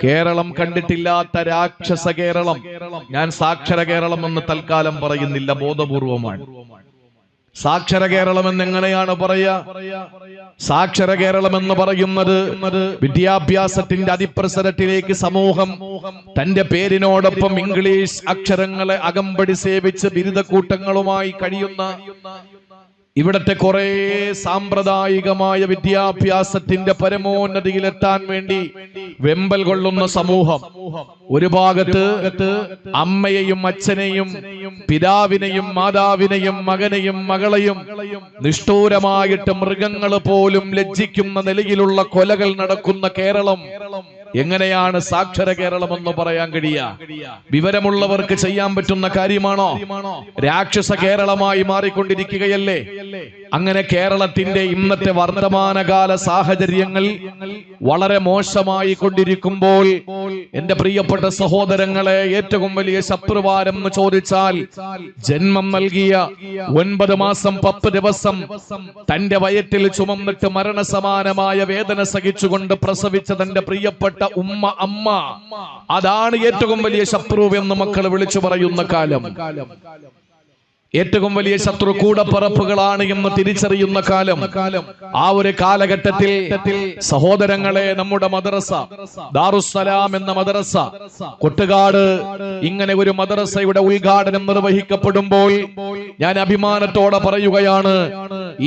കേരളം കണ്ടിട്ടില്ലാത്ത രാക്ഷസ കേരളം. ഞാൻ സാക്ഷര കേരളം എന്ന് തൽക്കാലം പറയുന്നില്ല, ബോധപൂർവമാണ്. സാക്ഷര കേരളം എന്നെങ്ങനെയാണ് പറയാ? സാക്ഷര കേരളം എന്ന് പറയുന്നത് വിദ്യാഭ്യാസത്തിന്റെ അതിപ്രസരത്തിലേക്ക് സമൂഹം തന്റെ പേരിനോടൊപ്പം ഇംഗ്ലീഷ് അക്ഷരങ്ങളെ അകമ്പടി സേവിച്ച് ബിരുദക്കൂട്ടങ്ങളുമായി കഴിയുന്ന ഇവിടത്തെ കുറെ സാമ്പ്രദായികമായ വിദ്യാഭ്യാസത്തിന്റെ പരമോന്നതിയിലെത്താൻ വേണ്ടി വെമ്പൽ കൊള്ളുന്ന സമൂഹം. ഒരു ഭാഗത്ത് അമ്മയെയും അച്ഛനെയും പിതാവിനെയും മാതാവിനെയും മകനെയും മകളെയും നിഷ്ഠൂരമായിട്ട് മൃഗങ്ങൾ പോലും ലജ്ജിക്കുന്ന നിലയിലുള്ള കൊലകൾ നടക്കുന്ന കേരളം എങ്ങനെയാണ് സാക്ഷര കേരളം എന്ന് പറയാൻ കഴിയുക? വിവരമുള്ളവർക്ക് ചെയ്യാൻ പറ്റുന്ന കാര്യമാണോ? രാക്ഷസ കേരളമായി മാറിക്കൊണ്ടിരിക്കുകയല്ലേ? അങ്ങനെ കേരളത്തിന്റെ ഇന്നത്തെ വർത്തമാനകാല സാഹചര്യങ്ങൾ വളരെ മോശമായി കൊണ്ടിരിക്കുമ്പോൾ എന്റെ പ്രിയപ്പെട്ട സഹോദരങ്ങളെ, ഏറ്റവും വലിയ ശത്രുവാരം എന്ന് ചോദിച്ചാൽ ജന്മം നൽകിയ 9 മാസം 10 ദിവസം തന്റെ വയറ്റിൽ ചുമന്നിട്ട് മരണസമാനമായ വേദന സഹിച്ചുകൊണ്ട് പ്രസവിച്ച തന്റെ പ്രിയപ്പെട്ട അമ്മ, അതാണ് ഏറ്റവും വലിയ ശത്രു എന്ന് മക്കൾ വിളിച്ചു പറയുന്ന കാലം. ഏറ്റവും വലിയ ശത്രു കൂടപ്പറപ്പുകളാണ് എന്ന് തിരിച്ചറിയുന്ന കാലം. ആ ഒരു കാലഘട്ടത്തിൽ സഹോദരങ്ങളെ, നമ്മുടെ മദ്രസ ദാറുസ്സലാം എന്ന മദ്രസ കൊട്ടുകാട് ഇങ്ങനെ ഒരു മദ്രസയുടെ ഉദ്ഘാടനം നിർവഹിക്കപ്പെടുമ്പോൾ ഞാൻ അഭിമാനത്തോടെ പറയുകയാണ്,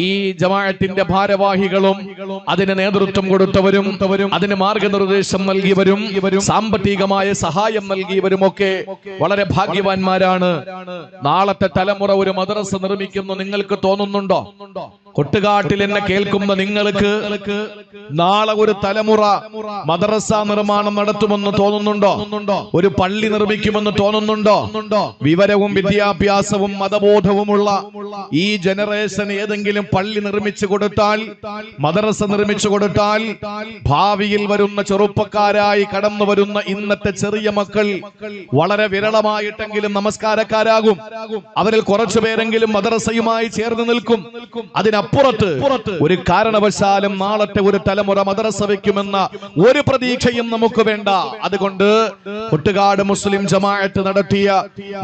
ഈ ജമാഅത്തിന്റെ ഭാരവാഹികളും അതിന് നേതൃത്വം കൊടുത്തവരും അതിന് മാർഗനിർദ്ദേശം നൽകിയവരും സാമ്പത്തികമായ സഹായം നൽകിയവരുമൊക്കെ വളരെ ഭാഗ്യവാന്മാരാണ്. നാളത്തെ തലമുറ ഒരു മദ്രസ നിർമ്മിക്കുന്നു നിങ്ങൾക്ക് തോന്നുന്നുണ്ടോ? കൊട്ടുകാട്ടിൽ എന്നെ കേൾക്കുന്ന നിങ്ങൾക്ക് നാളെ ഒരു തലമുറ മദ്രസ നിർമ്മാണം നടത്തുമെന്ന് തോന്നുന്നുണ്ടോ? ഒരു പള്ളി നിർമ്മിക്കുമെന്ന് തോന്നുന്നുണ്ടോ? വിവരവും വിദ്യാഭ്യാസവും മതബോധവുമുള്ള ഈ ജനറേഷൻ ഏതെങ്കിലും പള്ളി നിർമ്മിച്ചു കൊടുത്താൽ, മദ്രസ നിർമ്മിച്ചു കൊടുത്താൽ, ഭാവിയിൽ വരുന്ന ചെറുപ്പക്കാരായി കടന്നു വരുന്ന ഇന്നത്തെ ചെറിയ മക്കൾ വളരെ വിരളമായിട്ടെങ്കിലും നമസ്കാരക്കാരാകും. അവരിൽ കുറച്ചുപേരെങ്കിലും മദ്രസയുമായി ചേർന്ന് നിൽക്കും. അതിനപ്പുറത്ത് ഒരു കാരണവശാലും നാളത്തെ ഒരു തലമുറ മദ്രസ വയ്ക്കുമെന്ന ഒരു പ്രതീക്ഷയും നമുക്ക് വേണ്ട. അതുകൊണ്ട് കൊട്ടുകാട് മുസ്ലിം ജമാഅത്ത് നടത്തിയ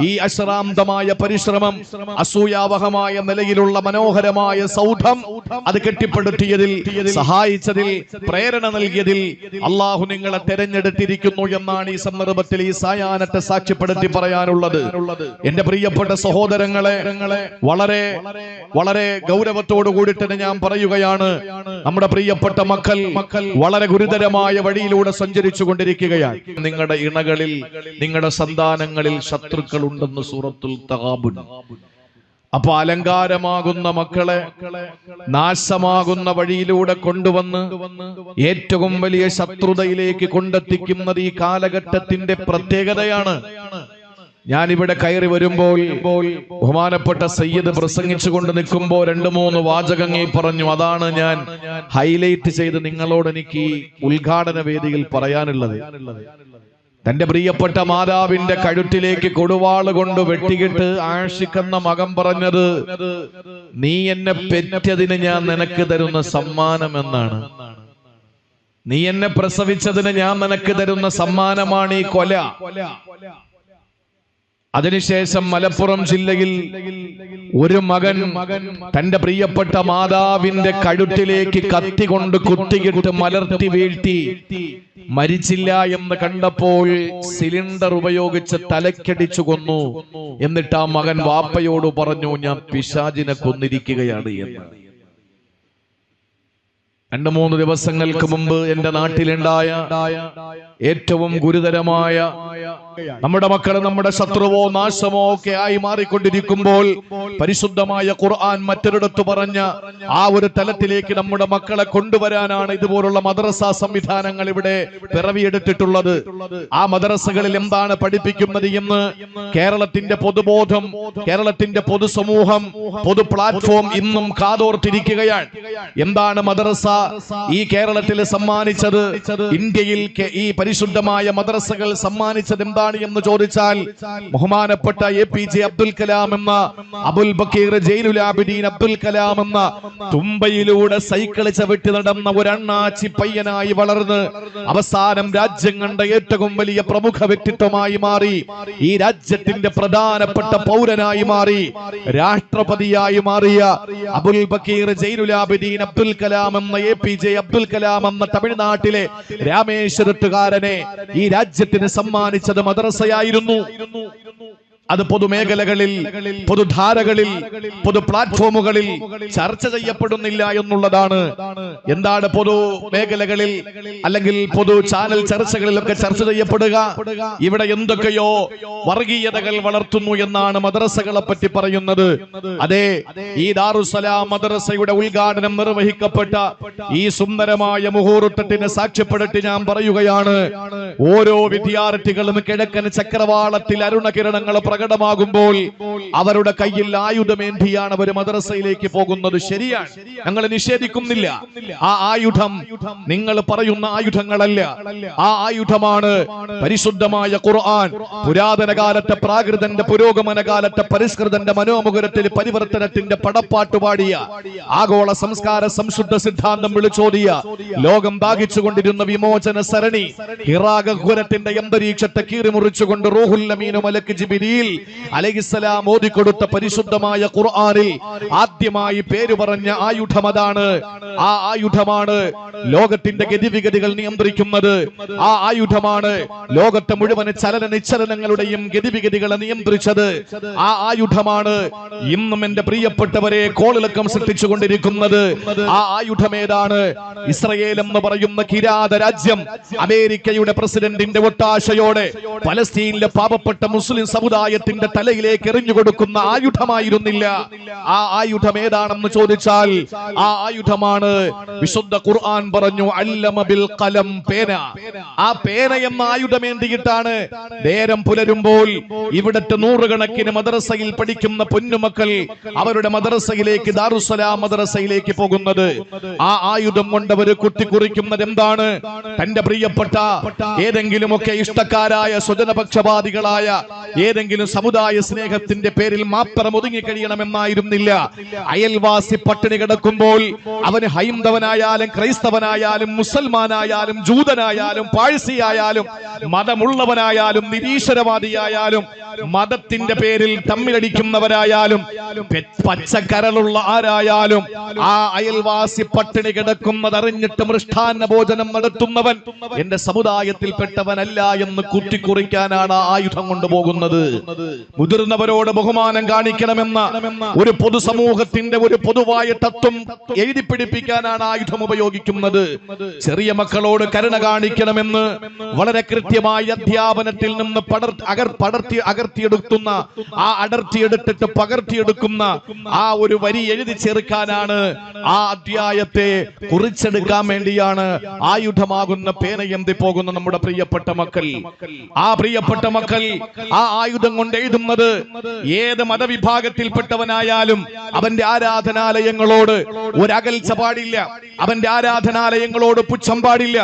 ഈ അശ്രാന്തമായ പരിശ്രമം, അസൂയാവഹമായ നിലയിലുള്ള മനോഹരമായ സൗധം അത് കെട്ടിപ്പടുത്തിയതിൽ, സഹായിച്ചതിൽ, പ്രേരണ നൽകിയതിൽ അള്ളാഹു നിങ്ങളെ തെരഞ്ഞെടുത്തിരിക്കുന്നു എന്നാണ് ഈ സന്ദർഭത്തിൽ ഈ സായാഹ്നത്തെ സാക്ഷ്യപ്പെടുത്തി പറയാനുള്ളത്. എന്റെ പ്രിയപ്പെട്ട സഹോദരങ്ങളെ, വളരെ വളരെ ഗൗരവത്തോടു കൂടി തന്നെ ഞാൻ പറയുകയാണ്, നമ്മുടെ പ്രിയപ്പെട്ട മക്കൾ വളരെ ഗുരുതരമായ വഴിയിലൂടെ സഞ്ചരിച്ചു കൊണ്ടിരിക്കുകയാണ്. നിങ്ങളുടെ ഇണകളിൽ, നിങ്ങളുടെ സന്താനങ്ങളിൽ ശത്രുക്കൾ ഉണ്ടെന്ന് സൂറത്തുൽ തഗാബുൻ. അപ്പൊ അലങ്കാരമാകുന്ന മക്കളെ നാശമാകുന്ന വഴിയിലൂടെ കൊണ്ടുവന്ന് ഏറ്റവും വലിയ ശത്രുതയിലേക്ക് കൊണ്ടെത്തിക്കുന്നത് ഈ കാലഘട്ടത്തിന്റെ പ്രത്യേകതയാണ്. ഞാനിവിടെ കയറി വരുമ്പോൾ ബഹുമാനപ്പെട്ട സയ്യിദ് പ്രസംഗിച്ചുകൊണ്ട് നിൽക്കുമ്പോൾ 2-3 വാചകങ്ങൾ പറഞ്ഞു. അതാണ് ഞാൻ ഹൈലൈറ്റ് ചെയ്ത് നിങ്ങളോട് എനിക്ക് ഈ ഉദ്ഘാടന വേദിയിൽ പറയാനുള്ളത്. തന്റെ പ്രിയപ്പെട്ട മാതാവിന്റെ കഴുത്തിലേക്ക് കൊടുവാള് കൊണ്ട് വെട്ടിയിട്ട് ആഷിക്കെന്ന മകൻ പറഞ്ഞത്, നീ എന്നെ പെറ്റതിന് ഞാൻ നിനക്ക് തരുന്ന സമ്മാനം എന്നാണ്. നീ എന്നെ പ്രസവിച്ചതിന് ഞാൻ നിനക്ക് തരുന്ന സമ്മാനമാണ് ഈ കൊല. അതിനുശേഷം മലപ്പുറം ജില്ലയിൽ ഒരു മകൻ തന്റെ പ്രിയപ്പെട്ട മാതാവിന്റെ കഴുത്തിലേക്ക് കത്തി കൊണ്ട് കുത്തിയിട്ട് മലർത്തി വീഴ്ത്തി മരിച്ചില്ല എന്ന് കണ്ടപ്പോൾ സിലിണ്ടർ ഉപയോഗിച്ച് തലക്കടിച്ചു കൊന്നു. എന്നിട്ട് ആ മകൻ വാപ്പയോട് പറഞ്ഞു, ഞാൻ പിശാചിനെ കൊന്നിരിക്കുകയാണ് എന്ന്. 2-3 ദിവസങ്ങൾക്ക് മുമ്പ് എന്റെ നാട്ടിലുണ്ടായ ഏറ്റവും ഗുരുതരമായ, നമ്മുടെ മക്കൾ നമ്മുടെ ശത്രുവോ നാശമോ ഒക്കെ ആയി മാറിക്കൊണ്ടിരിക്കുമ്പോൾ പരിശുദ്ധമായ ഖുർആൻ മറ്റൊരിടത്ത് പറഞ്ഞ ആ ഒരു തലത്തിലേക്ക് നമ്മുടെ മക്കളെ കൊണ്ടുവരാനാണ് ഇതുപോലുള്ള മദ്രസ സംവിധാനങ്ങൾ ഇവിടെ പിറവിയെടുത്തിട്ടുള്ളത്. ആ മദ്രസകളിൽ എന്താണ് പഠിപ്പിക്കുന്നത് എന്ന് കേരളത്തിന്റെ പൊതുബോധം, കേരളത്തിന്റെ പൊതുസമൂഹം, പൊതു പ്ലാറ്റ്ഫോം ഇന്നും കാതോർത്തിരിക്കുകയാണ്. എന്താണ് മദ്രസ ഈ കേരളത്തിൽ സമ്മാനിച്ചത്, ഇന്ത്യയിൽ ഈ പരിശുദ്ധമായ മദ്രസകൾ സമ്മാനിച്ചത് എന്താണ് എന്ന് ചോദിച്ചാൽ, ബഹുമാനപ്പെട്ട APJ അബ്ദുൽ കലാം എന്ന അബുൽ ബക്കീർ ജൈനുൽ ആബിദീൻ അബ്ദുൽ കലാം എന്ന തുമ്പയിലൂടെ സൈക്കിൾ ചവിട്ടി നടന്ന ഒരു അണ്ണാച്ചി പയ്യനായി വളർന്ന് അവസാനം രാജ്യം കണ്ട ഏറ്റവും വലിയ പ്രമുഖ വ്യക്തിത്വമായി മാറി, ഈ രാജ്യത്തിന്റെ പ്രധാനപ്പെട്ട പൗരനായി മാറി, രാഷ്ട്രപതിയായി മാറിയ അബുൽ ബക്കീർ ജൈനുൽ ആബിദീൻ അബ്ദുൽ കലാം എന്ന APJ അബ്ദുൽ കലാം എന്ന തമിഴ്നാട്ടിലെ രാമേശ്വരത്തുകാരനെ ഈ രാജ്യത്തിന് സമ്മാനിച്ചത് മദ്രസയായിരുന്നു. അത് പൊതുമേഖലകളിൽ, പൊതുധാരകളിൽ, പൊതു പ്ലാറ്റ്ഫോമുകളിൽ ചർച്ച ചെയ്യപ്പെടുന്നില്ല എന്നുള്ളതാണ്. എന്താണ് പൊതു മേഖലകളിൽ അല്ലെങ്കിൽ പൊതു ചാനൽ ചർച്ചകളിലൊക്കെ ചർച്ച ചെയ്യപ്പെടുക? ഇവിടെ എന്തൊക്കെയോ വർഗീയതകൾ വളർത്തുന്നു എന്നാണ് മദ്രസകളെ പറ്റി പറയുന്നത്. അതെ, ഈ ദാറുസ്സലാം മദ്രസയുടെ ഉദ്ഘാടനം നിർവഹിക്കപ്പെട്ട ഈ സുന്ദരമായ മുഹൂർത്തത്തിന് സാക്ഷ്യപ്പെടുത്തി ഞാൻ പറയുകയാണ്, ഓരോ വിദ്യാർത്ഥികളും കിഴക്കൻ ചക്രവാളത്തിൽ അരുണകിരണങ്ങൾ പ്രകടമാകുമ്പോൾ അവരുടെ കയ്യിൽ ആയുധമേന്തിയാണ് അവർ മദ്രസയിലേക്ക് പോകുന്നത്. ശരിയാണ്, ഞങ്ങൾ നിഷേധിക്കുന്നില്ല. ആ ആയുധം നിങ്ങൾ പറയുന്ന ആയുധങ്ങളല്ല. ആ ആയുധമാണ് പരിശുദ്ധമായ ഖുർആൻ. പുരാതന കാലത്തെ പ്രാകൃതന്റെ, പുരോഗമന കാലത്തെ പരിഷ്കൃതന്റെ മനോമുഖരത്തിൽ പരിവർത്തനത്തിന്റെ പടപ്പാട്ട് പാടിയ, ആഗോള സംസ്കാര സംശുദ്ധ സിദ്ധാന്തം വിളിച്ചോതിയ, ലോകം ദാഹിച്ചുകൊണ്ടിരുന്ന വിമോചന സരണി ഹിറാഗഹുരത്തിന്റെ അന്തരീക്ഷത്തെ കീറിമുറിച്ചുകൊണ്ട് റൂഹുൽ അമീൻ മലക്ക് ജിബ്രീൽ അലൈഹിസ്സലാം ഓതിക്കൊടുത്ത പരിശുദ്ധമായ ഖുർആനിൽ ആദ്യമായി പേര് പറഞ്ഞ ആയുധം അതാണ്. ആ ആയുധമാണ് ലോകത്തിന്റെ ഗതിവിഗതികൾ നിയന്ത്രിക്കുന്നത്. ആ ആയുധമാണ് ലോകത്തെ മുഴുവൻ ചലന നിശ്ചലനങ്ങളുടെയും ഗതിവിഗതികളെ നിയന്ത്രിച്ചത്. ആ ആയുധമാണ് ഇന്നും എന്റെ പ്രിയപ്പെട്ടവരെ കോളിളക്കം സൃഷ്ടിച്ചുകൊണ്ടിരിക്കുന്നത്. ആ ആയുധമേതാണ്? ഇസ്രയേൽ എന്ന് പറയുന്ന കിരാത രാജ്യം അമേരിക്കയുടെ പ്രസിഡന്റിന്റെ ഒത്താശയോടെ പലസ്തീനിലെ പാവപ്പെട്ട മുസ്ലിം സമുദായത്തിന്റെ തലയിലേക്ക് എറിഞ്ഞുകൊടുക്കുന്ന ആയുധമായിരുന്നില്ല. ആ ആയുധം ഏതാണെന്ന് ചോദിച്ചാൽ ആ ആയുധമാണ് വിശുദ്ധ ഖുർആൻ പറഞ്ഞു അല്ലമ ബിൽ ഖലം, പേന. ആ പേന എന്ന ആയുധമേന്തിയിട്ടാണ് നേരം പുലരുമ്പോൾ ഇവിടത്തെ നൂറുകണക്കിന് മദ്രസയിൽ പഠിക്കുന്ന പൊന്നുമക്കൾ അവരുടെ മദ്രസയിലേക്ക്, ദാറുസ്സലാം മദ്രസയിലേക്ക് പോകുന്നത്. ആ ആയുധം കൊണ്ടവർ കുത്തിക്കുറിക്കുന്നത് എന്താണ്? തന്റെ പ്രിയപ്പെട്ട ഏതെങ്കിലുമൊക്കെ ഇഷ്ടക്കാരായ സ്വജനപക്ഷപാതികളായ ഏതെങ്കിലും സമുദായ സ്നേഹത്തിന്റെ പേരിൽ മാത്രം ഒതുങ്ങിക്കഴിയണമെന്നായിരുന്നില്ല. അയൽവാസി പട്ടിണി കിടക്കുമ്പോൾ അവന് ഹൈന്ദവനായാലും ക്രൈസ്തവനായാലും മുസൽമാനായാലും ജൂതനായാലും പാഴ്സിയായാലും മതമുള്ളവനായാലും നിരീശ്വരവാദിയായാലും മതത്തിന്റെ പേരിൽ തമ്മിലടിക്കുന്നവരായാലും പച്ചക്കരളുള്ള ആരായാലും ആ അയൽവാസി പട്ടിണി കിടക്കുന്നത് അറിഞ്ഞിട്ട് മൃഷ്ടാന്ന ഭോജനം നടത്തുന്നവൻ എന്റെ സമുദായത്തിൽപ്പെട്ടവനല്ല എന്ന് കുത്തിക്കുറിക്കാനാണ് ആ ആയുധം കൊണ്ടുപോകുന്നത്. മുതിർന്നവരോട് ബഹുമാനം കാണിക്കണമെന്ന ഒരു പൊതുസമൂഹത്തിന്റെ ഒരു പൊതുവായ തത്വം എഴുതി പിടിപ്പിക്കാനാണ് ആയുധം ഉപയോഗിക്കുന്നത്. ചെറിയ മക്കളോട് കരുണ കാണിക്കണമെന്ന് വളരെ കൃത്യമായ അധ്യാപനത്തിൽ നിന്ന് അടർത്തിയെടുക്കുന്ന ആ അടർത്തിയെടുത്തിട്ട് പകർത്തിയെടുക്കുന്ന ആ ഒരു വരി എഴുതി ചേർക്കാനാണ്, ആ അധ്യായത്തെ കുറിച്ചെടുക്കാൻ വേണ്ടിയാണ് ആയുധമാകുന്ന പേനയന്തി പോകുന്ന നമ്മുടെ പ്രിയപ്പെട്ട മക്കൾ. ആ പ്രിയപ്പെട്ട മക്കൾ ആ ആയുധം കൊണ്ട് എഴുതുന്നത് ഏത് മതവിഭാഗത്തിൽപ്പെട്ടവനായാലും അവന്റെ ആരാധനാലയങ്ങളോട് ഒരകൽച്ച പാടില്ല, അവന്റെ ആരാധനാലയങ്ങളോട് പുച്ഛം പാടില്ല,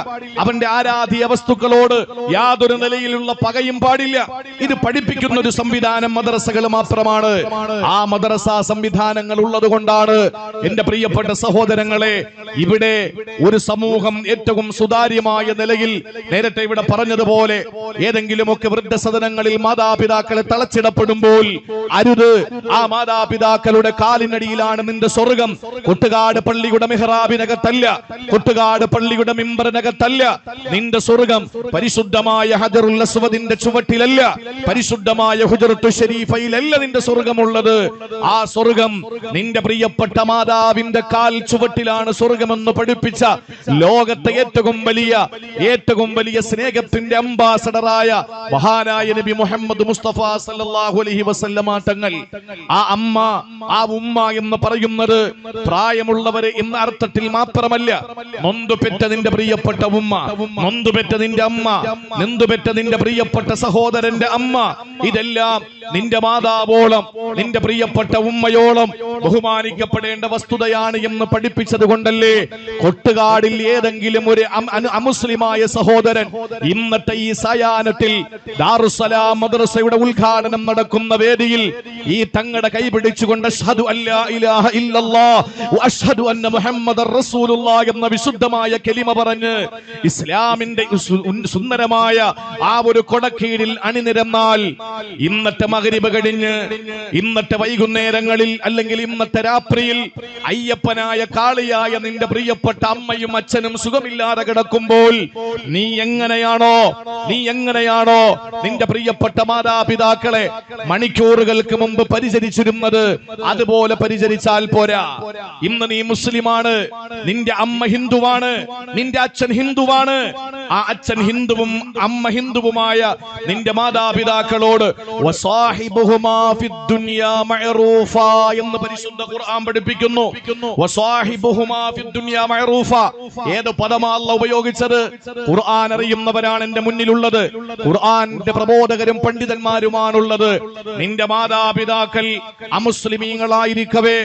അവന്റെ ആരാധ്യ വസ്തുക്കളോട് യാതൊരു നിലയിലുള്ള പകയും പാടില്ല. ഇത് പഠിപ്പിക്കുന്ന ഒരു സംവിധാനം മദ്രസകൾ മാത്രമാണ്. ആ മദ്രസ സംവിധാനങ്ങൾ ഉള്ളത് കൊണ്ടാണ് എന്റെ പ്രിയപ്പെട്ട സഹോദരങ്ങളെ ഇവിടെ ഒരു സമൂഹം ഏറ്റവും സുതാര്യമായ നിലയിൽ, നേരത്തെ ഇവിടെ പറഞ്ഞതുപോലെ ഏതെങ്കിലുമൊക്കെ വൃദ്ധസദനങ്ങളിൽ മാതാപിതാക്കളെ തളച്ചിടപ്പെടുമ്പോൾ അരുത്, ആ മാതാപിതാക്കളുടെ കാലിനടിയിലാണ് നിന്റെ സ്വർഗം. കൊട്ടുകാട് പള്ളിയുടെ മിഹ്റാബിനകത്തല്ല, കൊട്ടുകാട് പള്ളിയുടെ മിമ്പറിനകത്തല്ല നിന്റെ സ്വർഗം. പരിശുദ്ധമായ ഹജറുൽ അസ്വദിന്റെ ചുവട്ടിലല്ല, പരിശുദ്ധമായ ഹുജറത്തു ശരീഫയിലല്ല നിന്റെ സ്വർഗമുള്ളത്. ആ സ്വർഗം നിന്റെ പ്രിയപ്പെട്ട മാതാവിന്റെ കാൽ ചുവട്ടിലാണ് സ്വർഗമെന്ന് പഠിപ്പിച്ച ലോകത്തെ ഏറ്റവും വലിയ സ്നേഹത്തിന്റെ അംബാസഡറായ മഹാനായ നബി മുഹമ്മദ് മുസ്തഫ സല്ലല്ലാഹു അലൈഹി വസല്ലമ തങ്ങൾ, ആ അമ്മ, ആ ഉമ്മ എന്ന് പറയുന്നത് പ്രായമുള്ളവര് എന്ന അർത്ഥത്തിൽ മാത്രമല്ല. നൊന്തുപെറ്റ നിന്റെ പ്രിയപ്പെട്ട ഉമ്മ, നൊന്തുപെറ്റ നിന്റെ അമ്മ, നൊന്തുപെറ്റ നിന്റെ പ്രിയപ്പെട്ട സഹോദരന്റെ അമ്മ, ഇതെല്ലാം നിന്റെ മാതാവോളം നിന്റെ പ്രിയപ്പെട്ട ഉമ്മയോളം ബഹുമാനിക്കപ്പെടേണ്ട വസ്തുതയാണ് എന്ന് പഠിപ്പിച്ചത് കൊണ്ടല്ലേ കൊട്ടുകാടിൽ ഏതെങ്കിലും ഒരു അമുസ്ലിമായ സഹോദരൻ ഇന്നത്തെ ഈ സായാഹ്നത്തിൽ ദാറുസ്സലാം മദ്രസയുടെ ഉദ്ഘാടനം നടക്കുന്ന വേദിയിൽ ഈ തങ്ങളുടെ കൈപിടിച്ചുകൊണ്ട് അഷ്ഹദു അല്ലാ ഇലാഹ ഇല്ലല്ലാഹ് വഅഷ്ഹദു അന്ന മുഹമ്മദർ റസൂലുള്ളാഹ് എന്ന വിശുദ്ധമായ കലിമ പറഞ്ഞ് ഇസ്ലാമിന്റെ സുന്ദരമായ ആ ഒരു കൊടക്കീഴിൽ അണിനിരന്നാൽ ഇന്നത്തെ മഗ്രിബ് കഴിഞ്ഞ് ഇന്നത്തെ വൈകുന്നേരങ്ങളിൽ അല്ലെങ്കിൽ ഇന്നത്തെ രാത്രിയിൽ അയ്യപ്പനായ കാളിയായ നിന്റെ പ്രിയപ്പെട്ട അമ്മയും അച്ഛനും സുഖമില്ലാതെ കിടക്കുമ്പോൾ നീ എങ്ങനെയാണോ നിന്റെ പ്രിയപ്പെട്ട മാതാപിതാക്കളെ മണിക്കൂറുകൾക്ക് മുമ്പ് പരിചരിച്ചിരുന്നത് അതുപോലെ പരിചരിച്ചാൽ പോരാ. ഇന്ന് നീ മുസ്ലിമാണ്, നിന്റെ അമ്മ ഹിന്ദുവാണ്, നിന്റെ അച്ഛൻ ഹിന്ദുവാണ്. ആ അച്ഛൻ ഹിന്ദുവും അമ്മ ഹിന്ദുവുമായ നിന്റെ മാതാപിതാക്കളോട് വസാഹിബുഹുമാ ഫിദ്ദുനിയാ മഅറൂഫാ എന്ന് പരിശുദ്ധ ഖുർആൻ പഠിപ്പിക്കുന്നു. വസാഹിബുഹുമാ ഫിദ്ദുനിയാ മഅറൂഫാ ഏത് പദമാണ് അല്ലാഹു ഉപയോഗിച്ചത്? ഖുർആൻ അറിയുന്നവരാണ് എന്റെ മുന്നിലുള്ളത്, ഖുർആന്റെ പ്രബോധകരും പണ്ഡിതന്മാരുമാണുള്ളത്. നിന്റെ മാതാപിതാക്കൾ അമുസ്ലിമീങ്ങളായിരിക്കവേ,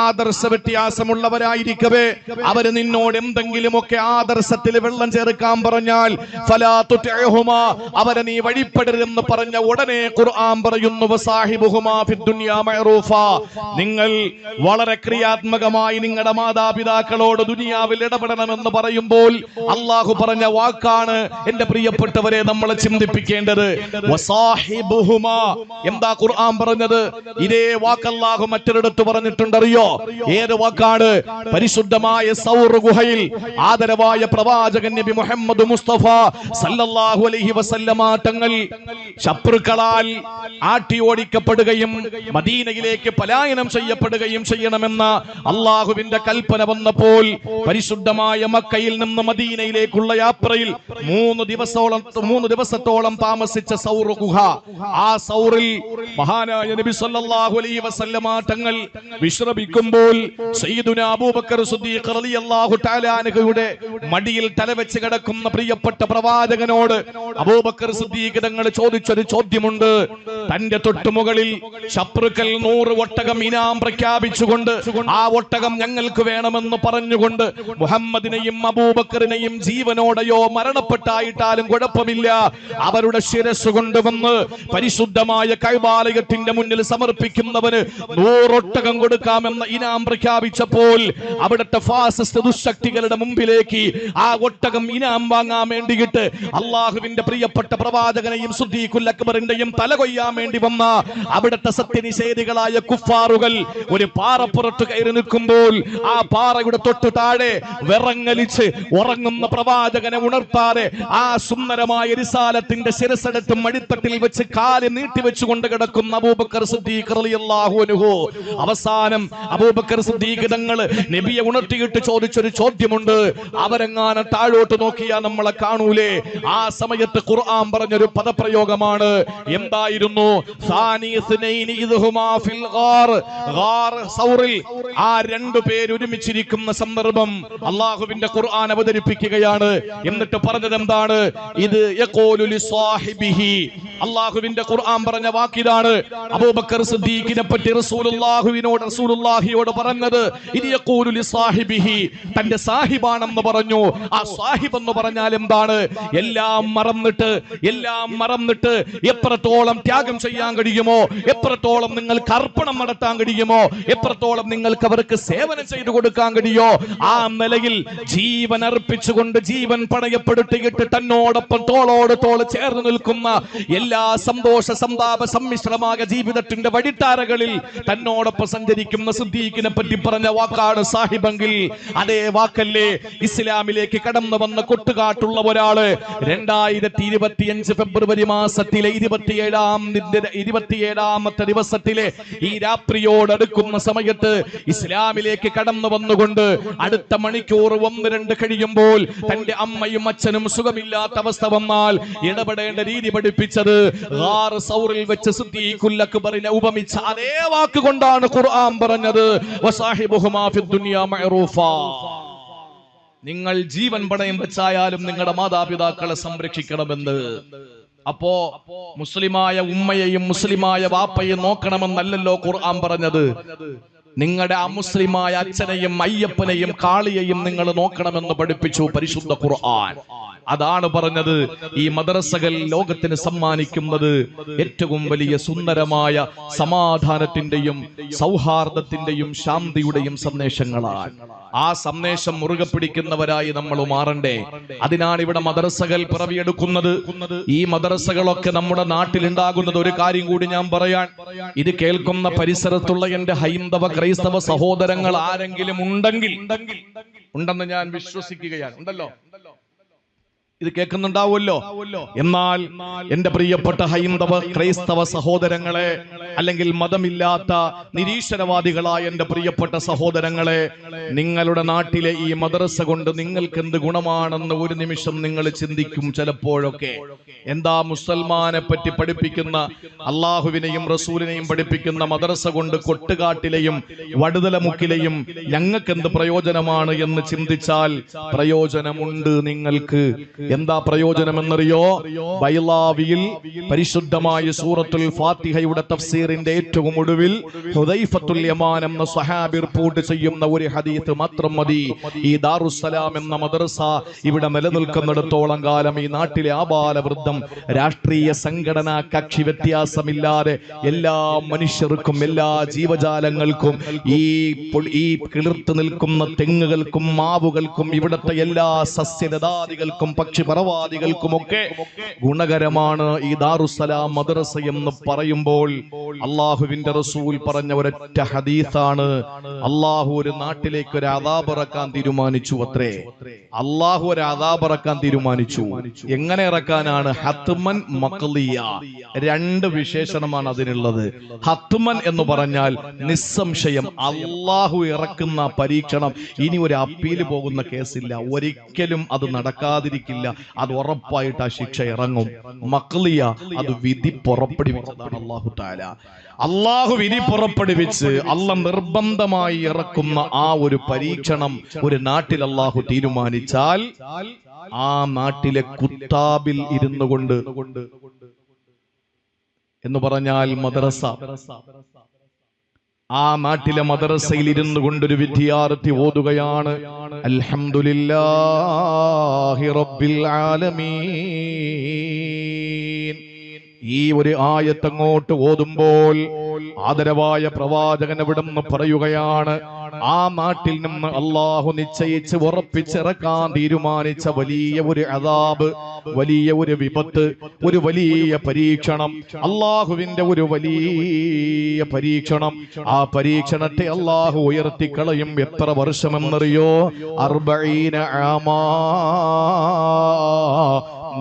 ആദർശ വ്യത്യാസമുള്ളവരായിരിക്കവേ, അവര് നിന്നോട് എന്തെങ്കിലുമൊക്കെ ആദർശത്തിൽ വെള്ളം ചേർക്കാൻ പറഞ്ഞാൽ ഫലാ തുതിഉഹുമാ അവരെ നീ വഴിപ്പെടരുതെന്ന് പറഞ്ഞ ഉടനെ ഖുർആൻ പറയുന്നു വസാഹിബുഹുമാ ഫിദ്ദുനിയാ മഅറൂഫാ. നിങ്ങൾ വളരെ ക്രിയാത്മകമായി നിങ്ങളുടെ മാതാപിതാക്കളോട് ദുനിയാവിൽ ഇടപെടണമെന്ന് പറയുമ്പോൾ അല്ലാഹു പറഞ്ഞ വാക്കാണ് എന്റെ പ്രിയപ്പെട്ടവരെ നമ്മൾ ചിന്തിപ്പിക്കേണ്ടത്. വസാഹിബുഹുമാ എന്താ ഖുർആൻ പറഞ്ഞത്? ഇതേ വാക്ക് അല്ലാഹു മറ്റൊരിടത്ത് പറഞ്ഞിട്ടുണ്ട്, അറിയോ? ഏത് വാക്കാണ്? പരിശുദ്ധമായ സൗർ ഗുഹയിൽ ആദരവായ പ്രവാചകൻ നബി മുഹമ്മദ് മുസ്തഫ സല്ലല്ലാഹു അലൈഹി വസല്ലമ തങ്ങൾ ശത്രുക്കളാൽ ആട്ടിയോടിക്കപ്പെടുകയും മദീനയിലേക്ക് പലായനം ചെയ്യപ്പെടുകയും ചെയ്യണമെന്ന അല്ലാഹുവിന്റെ കൽപ്പന വന്നപ്പോൾ പരിശുദ്ധമായ മക്കയിൽ നിന്ന് മദീനയിലേക്കുള്ള യാത്രയിൽ 3 ദിവസത്തോളം താമസിച്ച സൗർ ഗുഹ, ആ സൗറിൽ മഹാനായ നബി സല്ലല്ലാഹു അലൈഹി വസല്ലമ തങ്ങൾ വിശ്രമിക്കുമ്പോൾ സയ്യിദുനാ അബൂബക്കർ സിദ്ദീഖ് റളിയല്ലാഹു തആല അൻഹുയുടെ മടിയിൽ തലവെച്ച് കിടക്കുന്ന പ്രിയപ്പെട്ട പ്രവാചകനോട് അബൂബക്കർ സിദ്ദീഖ് തങ്ങൾ ചോദിച്ചൊരു ചോദ്യമുണ്ട്. തന്റെ തൊട്ടുമുകളിൽ ശത്രുക്കൾ 100 ഒട്ടകം ഇനാം പ്രഖ്യാപിച്ചുകൊണ്ട് ആ ഒട്ടകം ഞങ്ങൾക്ക് വേണമെന്ന് പറഞ്ഞുകൊണ്ട് മുഹമ്മദിനെയും അബൂബക്കറിനെയും ജീവനോടെയോ മരണപ്പെട്ടായിട്ടാലും കുഴപ്പമില്ല അവരുടെ ശിരസ് കൊണ്ടുവന്ന് പരിശുദ്ധമായ കഅബാലയത്തിന്റെ മുന്നിൽ സമർപ്പിക്കുന്നവന് 100 ഒട്ടകം കൊടുക്കാമെന്ന ഇനാം പ്രഖ്യാപിച്ചപ്പോൾ അവിടുത്തെ ഫാസിസ്റ്റ് ദുശക്തികളുടെ മുമ്പിലേക്ക് ആ ഒട്ടകം ഇനാം വാങ്ങാൻ വേണ്ടിയിട്ട് അള്ളാഹുവിന്റെ പ്രിയപ്പെട്ട പ്രവാചകനെയും സിദ്ദീഖുൽ അക്ബറിന്റെയും തല കൊയ്യാൻ വേണ്ടി വന്ന അവിടുത്തെ സത്യനിഷേധികളായ കുഫാറുകൾ ഒരു പാറപ്പുറത്ത് കയറി നിൽക്കുമ്പോൾ ആ പാറയുടെ തൊട്ടു താഴെ വിറങ്ങലിച്ച് ഉറങ്ങുന്ന പ്രവാചകനെ ഉണർത്താതെ ആ സുന്ദരമായ റിസാലത്തിന്റെ ശിരസെടുത്ത് മടിത്തട്ടിൽ വെച്ച് കാല് നീട്ടിവെച്ചുകൊണ്ട് കിടക്കുന്ന അബൂബക്കർ സിദ്ദീഖ് റളിയല്ലാഹു അൻഹു അവസാനം അബൂബക്കർ സിദ്ദീഖ് തങ്ങൾ നബിയെ ഉണർത്തിയിട്ട് ചോദിച്ചൊരു ചോദ്യമുണ്ട്. അവരെങ്ങാനും താഴോട്ട് നോക്കിയാ നമ്മളെ കാണൂലേ? ആ സമയത്ത് ഖുർആൻ പറഞ്ഞൊരു പദപ്രയോഗമാണ്. എന്തായിരുന്നു? സൗറിൽ ആ 2 പേര് ഒരുമിച്ചിരിക്കുന്ന സന്ദർഭം അള്ളാഹുവിന്റെ ഖുർആൻ അവതരിപ്പിക്കുകയാണ്. എന്നിട്ട് പറഞ്ഞത് എന്താണ്? ഇത് യഖൂലു ലിസാഹിബിഹി. അള്ളാഹുവിന്റെ ഖുർആൻ പറഞ്ഞ വാക്കിതാണ്. അബൂബക്കർ സിദ്ദീഖിനെ പറ്റി റസൂലുള്ളാഹിയോട് പറഞ്ഞത് ഇത് യഖൂലു ലിസാഹിബിഹി, തന്റെ സാഹിബാണെന്ന് പറഞ്ഞു. ആ സാഹിബ് എന്ന് പറഞ്ഞാൽ എന്താണ്? എല്ലാം മറന്നിട്ട് എത്രത്തോളം ത്യാഗം ചെയ്യാൻ കഴിയുമോ, എത്രത്തോളം നിങ്ങൾക്ക് അർപ്പണം നടത്താൻ കഴിയുമോ, എത്രത്തോളം നിങ്ങൾക്ക് അവർക്ക് സേവനം ചെയ്തു കൊടുക്കാൻ കഴിയോ ആ നിലയിൽ ജീവൻ അർപ്പിച്ചുകൊണ്ട് ജീവൻ പണയപ്പെടുത്തിയിട്ട് തന്നോടൊപ്പം തോളോട് തോള് ചേർന്ന് നിൽക്കുന്ന എല്ലാ സന്തോഷ സന്താപ സമ്മിശ്രമായ ജീവിതത്തിന്റെ വഴിത്താരകളിൽ തന്നോടൊപ്പം സഞ്ചരിക്കുന്ന സിദ്ദീഖിനെ പറ്റി പറഞ്ഞ വാക്കാണ് സാഹിബെങ്കിൽ അതേ വാക്കല്ലേ ഇസ്ലാമിലേക്ക് കടന്നു വന്ന കൊട്ടുകാട്ടുള്ള ഒരാള് 2025 ഫെബ്രുവരി മാസത്തിലെ 27ാമത്തെ ദിവസത്തിലെ ഈ രാത്രിയോടടുക്കുന്ന സമയത്ത് ഇസ്ലാമിലേക്ക് കടന്നു വന്നുകൊണ്ട് അടുത്ത മണിക്കൂർ 1-2 കഴിയുമ്പോൾ തന്റെ അമ്മയും അച്ഛനും സുഖമില്ലാത്ത അവസ്ഥ വന്നാൽ ഇടപെടേണ്ട രീതി പഠിപ്പിച്ചത് ഗാർ സൗറിൽ വെച്ച് സിദ്ദീഖുൽ അക്ബറിനെ ഉപമിച്ച അതേ വാക്കുകൊണ്ടാണ് ഖുർആൻ പറഞ്ഞത് വസാഹിബുഹുമാ ഫിദ്ദുനിയാ മഅറൂഫാ. നിങ്ങൾ ജീവൻ പണയം വെച്ചായാലും നിങ്ങളുടെ മാതാപിതാക്കളെ സംരക്ഷിക്കണമെന്ന്. അപ്പോ മുസ്ലിമായ ഉമ്മയെയും മുസ്ലിമായ വാപ്പയെയും നോക്കണമെന്നല്ലല്ലോ ഖുർആൻ പറഞ്ഞത്. നിങ്ങളുടെ അമുസ്ലിമായ അച്ഛനെയും അയ്യപ്പനെയും കാളിയെയും നിങ്ങൾ നോക്കണമെന്ന് പഠിപ്പിച്ചു പരിശുദ്ധ ഖുർആൻ. അതാണ് പറഞ്ഞത് ഈ മദ്രസകൾ ലോകത്തിന് സമ്മാനിക്കുന്നത് ഏറ്റവും വലിയ സുന്ദരമായ സമാധാനത്തിന്റെയും സൗഹാർദ്ദത്തിന്റെയും ശാന്തിയുടെയും സന്ദേശങ്ങളാണ്. ആ സന്ദേശം മുറുകെ പിടിക്കുന്നവരായി നമ്മൾ മാറണ്ടേ. അതിനാണ് ഇവിടെ മദ്രസകൾ പിറവിയെടുക്കുന്നത്. ഈ മദ്രസകളൊക്കെ നമ്മുടെ നാട്ടിലുണ്ടാകുന്നത് ഒരു കാര്യം കൂടി ഞാൻ പറയാൻ, ഇത് കേൾക്കുന്ന പരിസരത്തുള്ള എന്റെ ഹൈന്ദവ ക്രൈസ്തവ സഹോദരങ്ങൾ ആരെങ്കിലും ഉണ്ടെന്ന് ഞാൻ വിശ്വസിക്കുകയാണ്. ഉണ്ടല്ലോ, ഇത് കേൾക്കുന്നുണ്ടാവുമല്ലോ. എന്നാൽ എന്റെ പ്രിയപ്പെട്ട ഹൈന്ദവ ക്രൈസ്തവ സഹോദരങ്ങളെ, അല്ലെങ്കിൽ മതമില്ലാത്ത നിരീശ്വരവാദികളായ എന്റെ പ്രിയപ്പെട്ട സഹോദരങ്ങളെ, നിങ്ങളുടെ നാട്ടിലെ ഈ മദ്രസ കൊണ്ട് നിങ്ങൾക്ക് എന്ത് ഗുണമാണെന്ന് ഒരു നിമിഷം നിങ്ങൾ ചിന്തിക്കും ചിലപ്പോഴൊക്കെ. എന്താ മുസൽമാനെ പറ്റി പഠിപ്പിക്കുന്ന, അള്ളാഹുവിനെയും റസൂലിനെയും പഠിപ്പിക്കുന്ന മദ്രസ കൊണ്ട് കൊട്ടുകാട്ടിലെയും വടുതലമുക്കിലെയും ഞങ്ങൾക്ക് എന്ത് പ്രയോജനമാണ് എന്ന് ചിന്തിച്ചാൽ പ്രയോജനമുണ്ട് നിങ്ങൾക്ക്. എന്താ പ്രയോജനമെന്നറിയോ? ബൈലാവിയിൽ പരിശുദ്ധമായ സൂറത്തുൽ ഫാത്തിഹയുടെ തഫ്സീറിന്റെ ഏറ്റവും ഒടുവിൽ ഹുദൈഫത്തുൽ യമാൻ എന്ന സ്വഹാബി റിപ്പോർട്ട് ചെയ്യുന്ന ഒരു ഹദീസ് മാത്രം മതി. ഈ ദാറുസ്സലാം എന്ന മദ്രസ ഇവിടെ നിലനിൽക്കുന്നിടത്തോളം കാലം ഈ നാട്ടിലെ ആബാലവൃദ്ധം, രാഷ്ട്രീയ സംഘടനാ കക്ഷി വ്യത്യാസമില്ലാതെ എല്ലാ മനുഷ്യർക്കും എല്ലാ ജീവജാലങ്ങൾക്കും ഈ കിളിർത്ത് നിൽക്കുന്ന തെങ്ങുകൾക്കും മാവുകൾക്കും ഇവിടുത്തെ എല്ലാ സസ്യലതാദികൾക്കും പക്ഷിപറവാദികൾക്കുമൊക്കെ ഗുണകരമാണ് ഈ ദാറുസ്സലാം മദ്രസ എന്ന് പറയുമ്പോൾ അള്ളാഹുവിന്റെ റസൂൽ പറഞ്ഞ ഒരൊറ്റ ഹദീസാണ്. അള്ളാഹു ഒരു നാട്ടിലേക്ക് ഒരു അദാബ് ഇറക്കാൻ തീരുമാനിച്ചു അത്രേ. അള്ളാഹു ഒരു അദാബ് ഇറക്കാൻ തീരുമാനിച്ചു. എങ്ങനെ ഇറക്കാനാണ്? ഹത്മൻ മഖ്ലിയ. രണ്ട് വിശേഷണമാണ് അതിനുള്ളത്. ഹത്മൻ എന്ന് പറഞ്ഞാൽ നിസ്സംശയം അള്ളാഹു ഇറക്കുന്ന പരീക്ഷണം ഇനി ഒരു അപ്പീല് പോകുന്ന കേസില്ല, ഒരിക്കലും അത് നടക്കാതിരിക്കില്ല, അത് ഉറപ്പായിട്ട് ആ ശിക്ഷ ഇറങ്ങും. മഖ്ലിയ അത് വിധി പുറപ്പെടുവിച്ചതാണ് അല്ലാഹു തആല. അള്ളാഹു വിധി പുറപ്പെടുവിച്ച് അള്ളാഹ് നിർബന്ധമായി ഇറക്കുന്ന ആ ഒരു പരീക്ഷണം ഒരു നാട്ടിൽ അള്ളാഹു തീരുമാനിച്ചാൽ ആ നാട്ടിലെ കുത്താബിൽ ഇരുന്നു കൊണ്ട് എന്ന് പറഞ്ഞാൽ മദ്രസ, ആ നാട്ടിലെ മദ്രസയിൽ ഇരുന്നു കൊണ്ടൊരു വിദ്യാർത്ഥി ഓതുകയാണ് അൽഹംദുലില്ലാഹി റബ്ബിൽ ആലമീൻ. ഈ ഒരു ആയത്ത് അങ്ങോട്ട് ഓതുമ്പോൾ ആദരവായ പ്രവാചകൻ അവിടുന്ന് പറയുകയാണ്, ആ നാട്ടിൽ നിന്ന് അള്ളാഹു നിശ്ചയിച്ച് ഉറപ്പിച്ചിറക്കാൻ തീരുമാനിച്ച വലിയ ഒരു അദാബ്, വലിയ ഒരു വിപത്ത്, ഒരു വലിയ പരീക്ഷണം, അള്ളാഹുവിന്റെ ഒരു വലിയ പരീക്ഷണം. ആ പരീക്ഷണത്തെ അള്ളാഹു ഉയർത്തിക്കളയും. എത്ര വർഷമെന്നറിയോ? 40 ആമാ.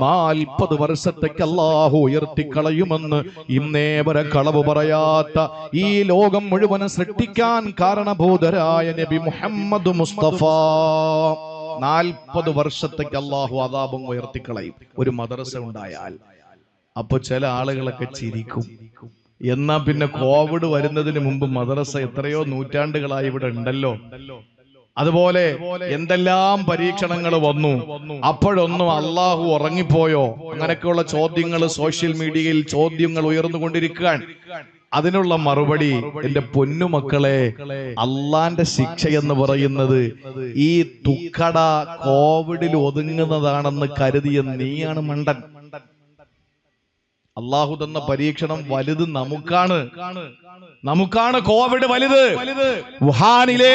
40 വർഷത്തേക്ക് അള്ളാഹു ഉയർത്തിക്കളയുമെന്ന് ഇന്നേ വരെ കളവ് പറയാത്ത ഈ ലോകം മുഴുവൻ സൃഷ്ടിക്കാൻ കാരണഭൂതരായ നബി മുഹമ്മദ് മുസ്തഫ 40 വർഷത്തേക്ക് അള്ളാഹു അദാബും ഉയർത്തിക്കളയും ഒരു മദ്രസ ഉണ്ടായാൽ. അപ്പൊ ചില ആളുകളൊക്കെ ചിരിക്കും, എന്നാ പിന്നെ കോവിഡ് വരുന്നതിന് മുമ്പ് മദ്രസ എത്രയോ നൂറ്റാണ്ടുകളായി ഇവിടെ ഉണ്ടല്ലോ, അതുപോലെ എന്തെല്ലാം പരീക്ഷണങ്ങൾ വന്നു, അപ്പോഴൊന്നും അള്ളാഹു ഉറങ്ങിപ്പോയോ? അങ്ങനെയൊക്കെയുള്ള ചോദ്യങ്ങൾ സോഷ്യൽ മീഡിയയിൽ ചോദ്യങ്ങൾ ഉയർന്നുകൊണ്ടിരിക്കുകയാണ്. അതിനുള്ള മറുപടി, എന്റെ പൊന്നുമക്കളെ, അള്ളാന്റെ ശിക്ഷ എന്ന് പറയുന്നത് ഈ തുക്കട കോവിഡിൽ ഒതുങ്ങുന്നതാണെന്ന് കരുതിയ നീയാണ് മണ്ടൻ. അള്ളാഹു തന്ന പരീക്ഷണം വലുത് നമുക്കാണ് കോവിഡ് വലുത്. വുഹാനിലെ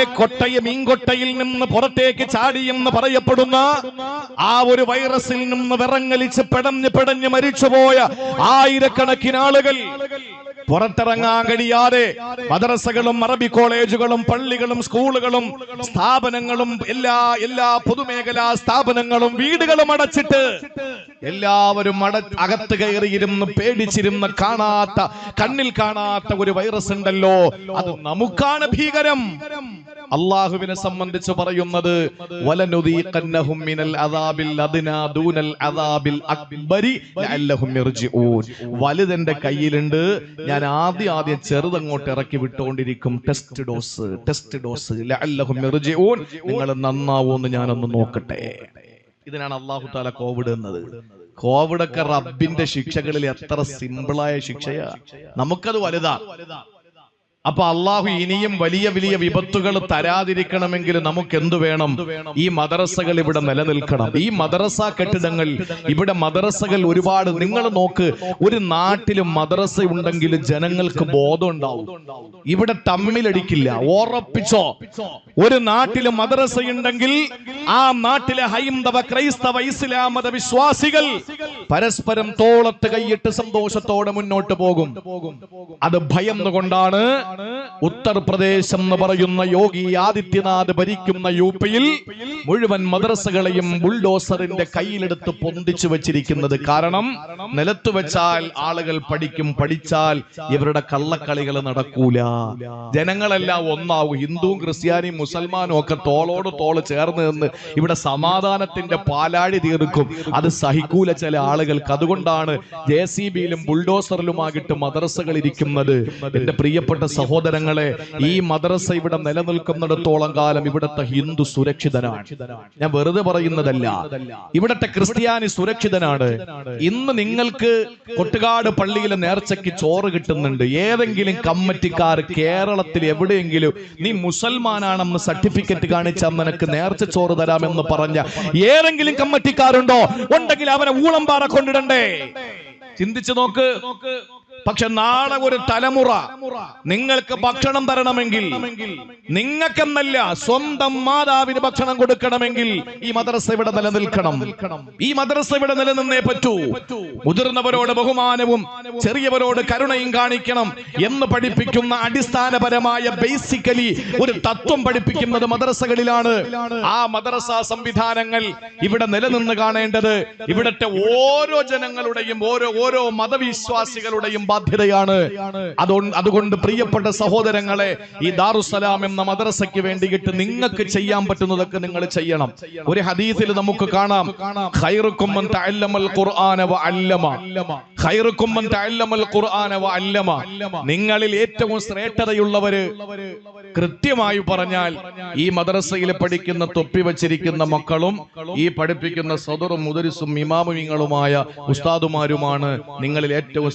മീൻകൊട്ടയിൽ നിന്ന് പുറത്തേക്ക് ചാടിയെന്ന് പറയപ്പെടുന്ന ആ ഒരു വൈറസിൽ നിന്ന് വിറങ്ങലിച്ച് പെടഞ്ഞ് മരിച്ചുപോയ ആയിരക്കണക്കിന് ആളുകൾ പുറത്തിറങ്ങാൻ കഴിയാതെ മദ്രസകളും അറബി കോളേജുകളും പള്ളികളും സ്കൂളുകളും സ്ഥാപനങ്ങളും എല്ലാ പൊതുമേഖലാ സ്ഥാപനങ്ങളും വീടുകളും അടച്ചിട്ട് എല്ലാവരും അകത്ത് കയറിയിരുന്ന് പേടിച്ചിരുന്ന് കണ്ണിൽ കാണാത്ത ഒരു വൈറസ് ഉണ്ടല്ലോ, അത് നമുക്കാണ് ഭീകരം. അള്ളാഹുവിനെ സംബന്ധിച്ച് പറയുന്നത് വലനുദീഖന്നഹും മിനൽ അദാബിൽ അദ്നാ ദൂനൽ അദാബിൽ അക്ബരി ലഅല്ലഹും യർജിഊൻ. വലുതെന്റെ കയ്യിലുണ്ട്, ഞാൻ ആദ്യം ചെറുതങ്ങോട്ട് ഇറക്കി വിട്ടുകൊണ്ടിരിക്കും. Test dose ലഅല്ലഹും യർജിഊൻ. നിങ്ങൾ നന്നാവോന്ന് ഞാനൊന്ന് നോക്കട്ടെ. ഇതിനാണ് അല്ലാഹു തആല കോവിഡ് എന്നത്. കോവിഡൊക്കെ റബ്ബിന്റെ ശിക്ഷകളിൽ എത്ര സിമ്പിളായ ശിക്ഷയാ, നമുക്കത് വലുതാ. അപ്പൊ അള്ളാഹു ഇനിയും വലിയ വലിയ വിപത്തുകൾ തരാതിരിക്കണമെങ്കിൽ നമുക്ക് എന്തു വേണം? ഈ മദ്രസകൾ ഇവിടെ നിലനിൽക്കണം. ഈ മദ്രസ കെട്ടിടങ്ങൾ, ഇവിടെ മദ്രസകൾ ഒരുപാട്. നിങ്ങൾ നോക്ക്, ഒരു നാട്ടിൽ മദ്രസ ഉണ്ടെങ്കിൽ ജനങ്ങൾക്ക് ബോധം ഉണ്ടാവും, ഇവിടെ തമ്മിലടിക്കില്ല. ഉറപ്പിച്ചോ, ഒരു നാട്ടിൽ മദ്രസ ഉണ്ടെങ്കിൽ ആ നാട്ടിലെ ഹൈന്ദവ, ക്രൈസ്തവ, ഇസ്ലാം മത വിശ്വാസികൾ പരസ്പരം തോളത്ത് കൈയിട്ട് സന്തോഷത്തോടെ മുന്നോട്ട് പോകും. അത് ഭയന്നുകൊണ്ടാണ് ഉത്തർപ്രദേശ് എന്ന് പറയുന്ന യോഗി ആദിത്യനാഥ് ഭരിക്കുന്ന യുപിയിൽ മുഴുവൻ മദ്രസകളെയും ബുൾഡോസറിന്റെ കയ്യിലെടുത്ത് പൊന്തിച്ചു വെച്ചിരിക്കുന്നത്. കാരണം നിലത്ത് വെച്ചാൽ ആളുകൾ പഠിക്കും, പഠിച്ചാൽ ഇവരുടെ കള്ളക്കളികൾ നടക്കൂല. ജനങ്ങളെല്ലാം ഒന്നാവും. ഹിന്ദുവും ക്രിസ്ത്യാനിയും മുസൽമാനും ഒക്കെ തോളോട് തോള് ചേർന്ന് നിന്ന് ഇവിടെ സമാധാനത്തിന്റെ പാലാഴി തീർക്കും. അത് സഹിക്കൂല ചില ആളുകൾക്ക്. അതുകൊണ്ടാണ് JCBയിലും ബുൾഡോസറിലുമാകിട്ട് മദ്രസകൾ ഇരിക്കുന്നത്. എന്റെ പ്രിയപ്പെട്ട സഹോദരങ്ങളെ, ഈ മദ്രസ ഇവിടെ നിലനിൽക്കുന്നിടത്തോളം കാലം ഇവിടത്തെ ഹിന്ദു സുരക്ഷിതനാണ്. ഞാൻ വെറുതെ പറയുന്നതല്ല, ഇവിടത്തെ ക്രിസ്ത്യാനി സുരക്ഷിതനാണ്. ഇന്ന് നിങ്ങൾക്ക് കൊട്ടുകാട് പള്ളിയിലെ നേർച്ചയ്ക്ക് ചോറ് കിട്ടുന്നുണ്ട്. ഏതെങ്കിലും കമ്മിറ്റിക്കാർ കേരളത്തിൽ എവിടെയെങ്കിലും നീ മുസൽമാനാണെന്ന് സർട്ടിഫിക്കറ്റ് കാണിച്ചാൽ നിനക്ക് നേർച്ച ചോറ് തരാമെന്ന് പറഞ്ഞ ഏതെങ്കിലും കമ്മിറ്റിക്കാരുണ്ടോ? ഉണ്ടെങ്കിൽ അവനെ ഊളംപാറ കൊണ്ടിടണ്ടേ? ചിന്തിച്ചു നോക്ക്. പക്ഷെ നാളെ ഒരു തലമുറ നിങ്ങൾക്ക് ഭക്ഷണം തരണമെങ്കിൽ, നിങ്ങൾക്കെന്നല്ല സ്വന്തം മാതാവിന് ഭക്ഷണം കൊടുക്കണമെങ്കിൽ ഈ മദ്രസ ഇവിടെ നിലനിൽക്കണം. ഈ മദ്രസ ഇവിടെ നിലനിന്നേ പറ്റൂ. മുതിർന്നവരോട് ബഹുമാനവും ചെറിയവരോട് കരുണയും കാണിക്കണം എന്ന് പഠിപ്പിക്കുന്ന അടിസ്ഥാനപരമായ ബേസിക്കലി ഒരു തത്വം പഠിപ്പിക്കുന്നത് മദ്രസകളിലാണ്. ആ മദ്രസ സംവിധാനങ്ങൾ ഇവിടെ നിലനിന്ന് കാണേണ്ടത് ഇവിടത്തെ ഓരോ ജനങ്ങളുടെയും ഓരോ മതവിശ്വാസികളുടെയും ബാധ്യതയാണ്. അതുകൊണ്ട് പ്രിയപ്പെട്ട സഹോദരങ്ങളെ, ഈ ദാറുസ്സലാം എന്ന മദ്രസയ്ക്ക് വേണ്ടിയിട്ട് നിങ്ങൾക്ക് ചെയ്യാൻ പറ്റുന്നതൊക്കെ നിങ്ങൾ ചെയ്യണം. ഒരു ഹദീസിൽ നമുക്ക് കാണാം, ഖൈറുക്കും മൻ തഅല്ലമൽ ഖുർആന വഅല്ലമ. ഖൈറുക്കും മൻ തഅല്ലമൽ ഖുർആന വഅല്ലമ. നിങ്ങളിൽ ഏറ്റവും ശ്രേഷ്ഠതയുള്ളവര്, കൃത്യമായി പറഞ്ഞാൽ ഈ മദ്രസയിൽ പഠിക്കുന്ന തൊപ്പി വച്ചിരിക്കുന്ന മക്കളും ഈ പഠിപ്പിക്കുന്ന സദറും മുദരിസും ഇമാമുകളുമായ ഉസ്താദുമാരുമാണ് നിങ്ങളിൽ ഏറ്റവും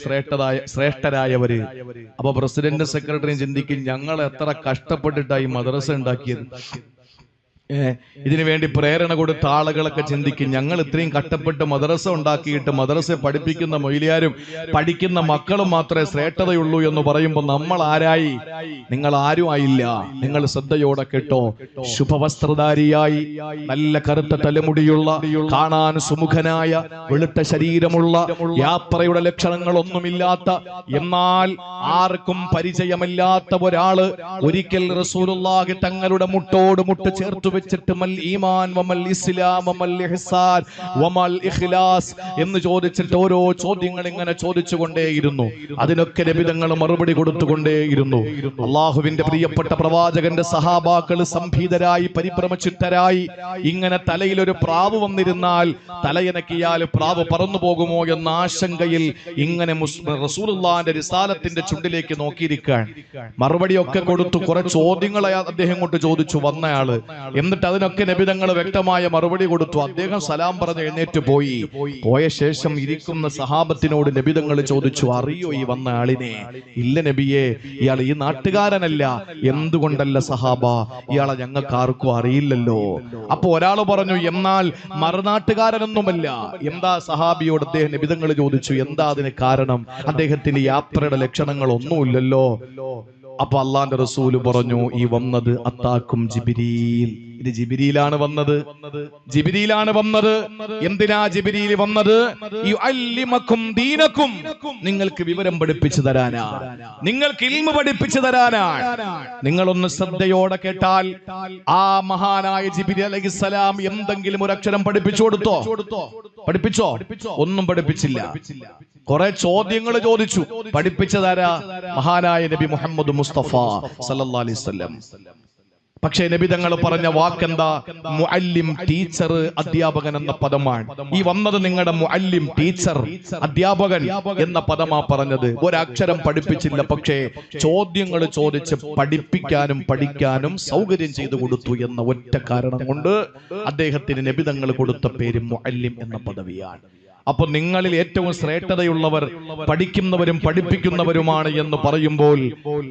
ശ്രേഷ്ഠരായവര്. അപ്പൊ പ്രസിഡന്റ് സെക്രട്ടറിയും ചിന്തിക്കും, ഞങ്ങൾ എത്ര കഷ്ടപ്പെട്ടിട്ടായി മദ്രസ ഉണ്ടാക്കിയത്. ഇതിനു വേണ്ടി പ്രേരണ കൊടുത്ത ആളുകളൊക്കെ ചിന്തിക്കും, ഞങ്ങൾ ഇത്രയും കഷ്ടപ്പെട്ട് മദ്രസ ഉണ്ടാക്കിയിട്ട് മദ്രസ പഠിപ്പിക്കുന്ന മൊയ്ലിയാരും പഠിക്കുന്ന മക്കളും മാത്രമേ ശ്രേഷ്ഠതയുള്ളൂ എന്ന് പറയുമ്പോൾ നമ്മൾ ആരായി? നിങ്ങൾ ആരും ആയില്ല. നിങ്ങൾ ശ്രദ്ധയോടെ കേട്ടോ. ശുഭവസ്ത്രധാരിയായി, നല്ല കറുത്ത തലമുടിയുള്ള, കാണാൻ സുമുഖനായ, വെളുത്ത ശരീരമുള്ള, യാത്രയുടെ ലക്ഷണങ്ങളൊന്നുമില്ലാത്ത, എന്നാൽ ആർക്കും പരിചയമില്ലാത്ത ഒരാള് ഒരിക്കൽ റസൂലുള്ളാഹി തങ്ങളുടെ മുട്ടോട് മുട്ട് ചേർത്ത് വെച്ചിട്ട് മൽ ഈമാൻ വമൽ ഇസ്ലാം വമൽ ഇഹ്സാൻ വമൽ ഇഖ്ലാസ് എന്ന് ചോദിച്ചിട്ട് ഓരോ ചോദ്യങ്ങൾ ഇങ്ങനെ ചോദിച്ചുകൊണ്ടേയിരുന്നു. അതിനൊക്കെ നബി തങ്ങൾ മറുപടി കൊടുത്തുകൊണ്ടേയിരുന്നു. അള്ളാഹുവിന്റെ പ്രിയപ്പെട്ട പ്രവാചകന്റെ സഹാബാക്കൾ സംഭീതരായി, പരിഭ്രമചിത്തരായി, ഇങ്ങനെ തലയിൽ ഒരു പ്രാവ് വന്നിരുന്നാൽ തലയനക്കിയാൽ പ്രാവ് പറന്നു പോകുമോ എന്ന ആശങ്കയിൽ ഇങ്ങനെ റസൂലുള്ളാഹിന്റെ റിസാലത്തിന്റെ ചുണ്ടിലേക്ക് നോക്കിയിരിക്കാൻ. മറുപടിയൊക്കെ കൊടുത്തു. കുറെ ചോദ്യങ്ങളെ അദ്ദേഹം കൊണ്ട് ചോദിച്ചു വന്നയാള്. എന്നിട്ട് അതിനൊക്കെ നബി തങ്ങൾ വ്യക്തമായ മറുപടി കൊടുത്തു. അദ്ദേഹം സലാം പറഞ്ഞ് എഴുന്നേറ്റ് പോയി. പോയ ശേഷം ഇരിക്കുന്ന സഹാബത്തിനോട് നബി തങ്ങൾ ചോദിച്ചു, അറിയോ ഈ വന്ന ആളിനെ? ഇല്ല നബിയെ, ഇയാൾ ഈ നാട്ടുകാരനല്ല. എന്തുകൊണ്ടല്ല സഹാബ? ഇയാളെ ഞങ്ങൾക്ക് ആർക്കും അറിയില്ലല്ലോ. അപ്പൊ ഒരാൾ പറഞ്ഞു, എന്നാൽ മറുനാട്ടുകാരനൊന്നുമല്ല. എന്താ സഹാബിയോട് അദ്ദേഹം നബി തങ്ങൾ ചോദിച്ചു, എന്താ അതിന് കാരണം? അദ്ദേഹത്തിന് യാത്രയുടെ ലക്ഷണങ്ങൾ ഒന്നുമില്ലല്ലോ. അപ്പൊ അള്ളാന്റെ റസൂല് പറഞ്ഞു, ഈ വന്നത് അത്താക്കും ജിബ്രീൽ. ഇത് ജിബ്രീലാണ് വന്നത്. ജിബ്രീലാണ് വന്നത്. എന്തിനാ ജിബ്രീൽ വന്നത്? യുഅല്ലിമക്കും ദീനക്കും. നിങ്ങൾക്ക് വിവരം പഠിപ്പിച്ചു തരാനാ, നിങ്ങൾക്ക് ഇൽമു പഠിപ്പിച്ചു തരാനാ. നിങ്ങളൊന്ന് ശ്രദ്ധയോടെ കേട്ടാൽ, ആ മഹാനായ ജിബ്രീൽ അലൈഹിസ്സലാം എന്തെങ്കിലും ഒരു അക്ഷരം പഠിപ്പിച്ചു കൊടുത്തോ? പഠിപ്പിച്ചോ? ഒന്നും പഠിപ്പിച്ചില്ല. കുറെ ചോദ്യങ്ങൾ ചോദിച്ചു. പഠിപ്പിച്ചതാരാ? മഹാനായ നബി മുഹമ്മദ് മുസ്തഫ സല്ലല്ലാഹു അലൈഹി വസല്ലം. പക്ഷേ നബി തങ്ങൾ പറഞ്ഞ വാക്കെന്താ? മുഅല്ലിം, ടീച്ചർ, അധ്യാപകൻ എന്ന പദമാണ്. ഈ വന്നത് നിങ്ങളുടെ മുഅല്ലിം, ടീച്ചർ, അധ്യാപകൻ എന്ന പദമാ പറഞ്ഞത്. ഒരക്ഷരം പഠിപ്പിച്ചില്ല. പക്ഷേ ചോദ്യങ്ങൾ ചോദിച്ച് പഠിപ്പിക്കാനും പഠിക്കാനും സൗകര്യം ചെയ്തു കൊടുത്തു എന്ന ഒറ്റ കാരണം കൊണ്ട് അദ്ദേഹത്തിന് നബി തങ്ങൾ കൊടുത്ത പേര് മുഅല്ലിം എന്ന പദവിയാണ്. അപ്പൊ നിങ്ങളിൽ ഏറ്റവും ശ്രേഷ്ഠതയുള്ളവർ പഠിക്കുന്നവരും പഠിപ്പിക്കുന്നവരുമാണ് എന്ന് പറയുമ്പോൾ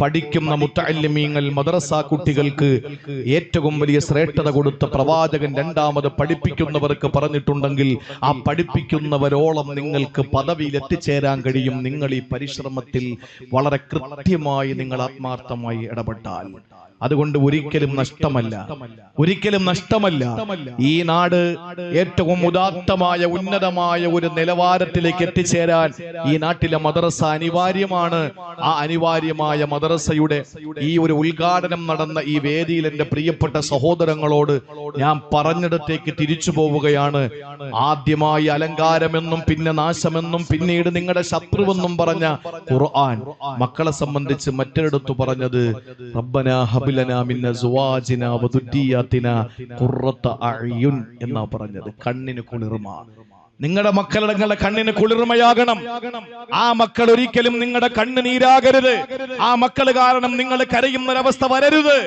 പഠിക്കുന്ന മുത്തഅല്ലിമീങ്ങൾ മദ്രസ കുട്ടികൾക്ക് ഏറ്റവും വലിയ ശ്രേഷ്ഠത കൊടുത്ത പ്രവാചകൻ രണ്ടാമത് പഠിപ്പിക്കുന്നവർക്ക് പറഞ്ഞിട്ടുണ്ടെങ്കിൽ ആ പഠിപ്പിക്കുന്നവരോളം നിങ്ങൾക്ക് പദവിയിൽ എത്തിച്ചേരാൻ കഴിയും നിങ്ങൾ ഈ പരിശ്രമത്തിൽ വളരെ കൃത്യമായി നിങ്ങൾ ആത്മാർത്ഥമായി ഇടപെട്ടാൽ. അതുകൊണ്ട് ഒരിക്കലും നഷ്ടമല്ല. ഈ നാട് ഏറ്റവും ഉദാത്തമായ ഉന്നതമായ ഒരു നിലവാരത്തിലേക്ക് എത്തിച്ചേരാൻ ഈ നാട്ടിലെ മദ്രസ അനിവാര്യമാണ്. ആ അനിവാര്യമായ മദ്രസയുടെ ഈ ഒരു ഉദ്ഘാടനം നടന്ന ഈ വേദിയിൽ എന്റെ പ്രിയപ്പെട്ട സഹോദരങ്ങളോട് ഞാൻ പറഞ്ഞിടത്തേക്ക് തിരിച്ചു പോവുകയാണ്. ആദ്യമായി അലങ്കാരമെന്നും പിന്നെ നാശമെന്നും പിന്നീട് നിങ്ങളുടെ ശത്രുവെന്നും പറഞ്ഞ ഖുർആൻ മക്കളെ സംബന്ധിച്ച് മറ്റൊരിടത്ത് പറഞ്ഞത് റബ്ബനാ ഹബ്ലനാ മിൻ അസ്വാജിനാ വദുരിയാതിനാ ഖുർറത അഅ്യുൻ എന്നാ പറഞ്ഞത്. കണ്ണിന് കുളിർമ. നിങ്ങളുടെ മക്കളുടെ കണ്ണിന് കുളിർമയാകണം. ആ മക്കൾ ഒരിക്കലും നിങ്ങളുടെ കണ്ണ് നീരാകരുത്. ആ മക്കൾ കാരണം നിങ്ങൾ കരയുന്നൊരവസ്ഥ വരരുത്.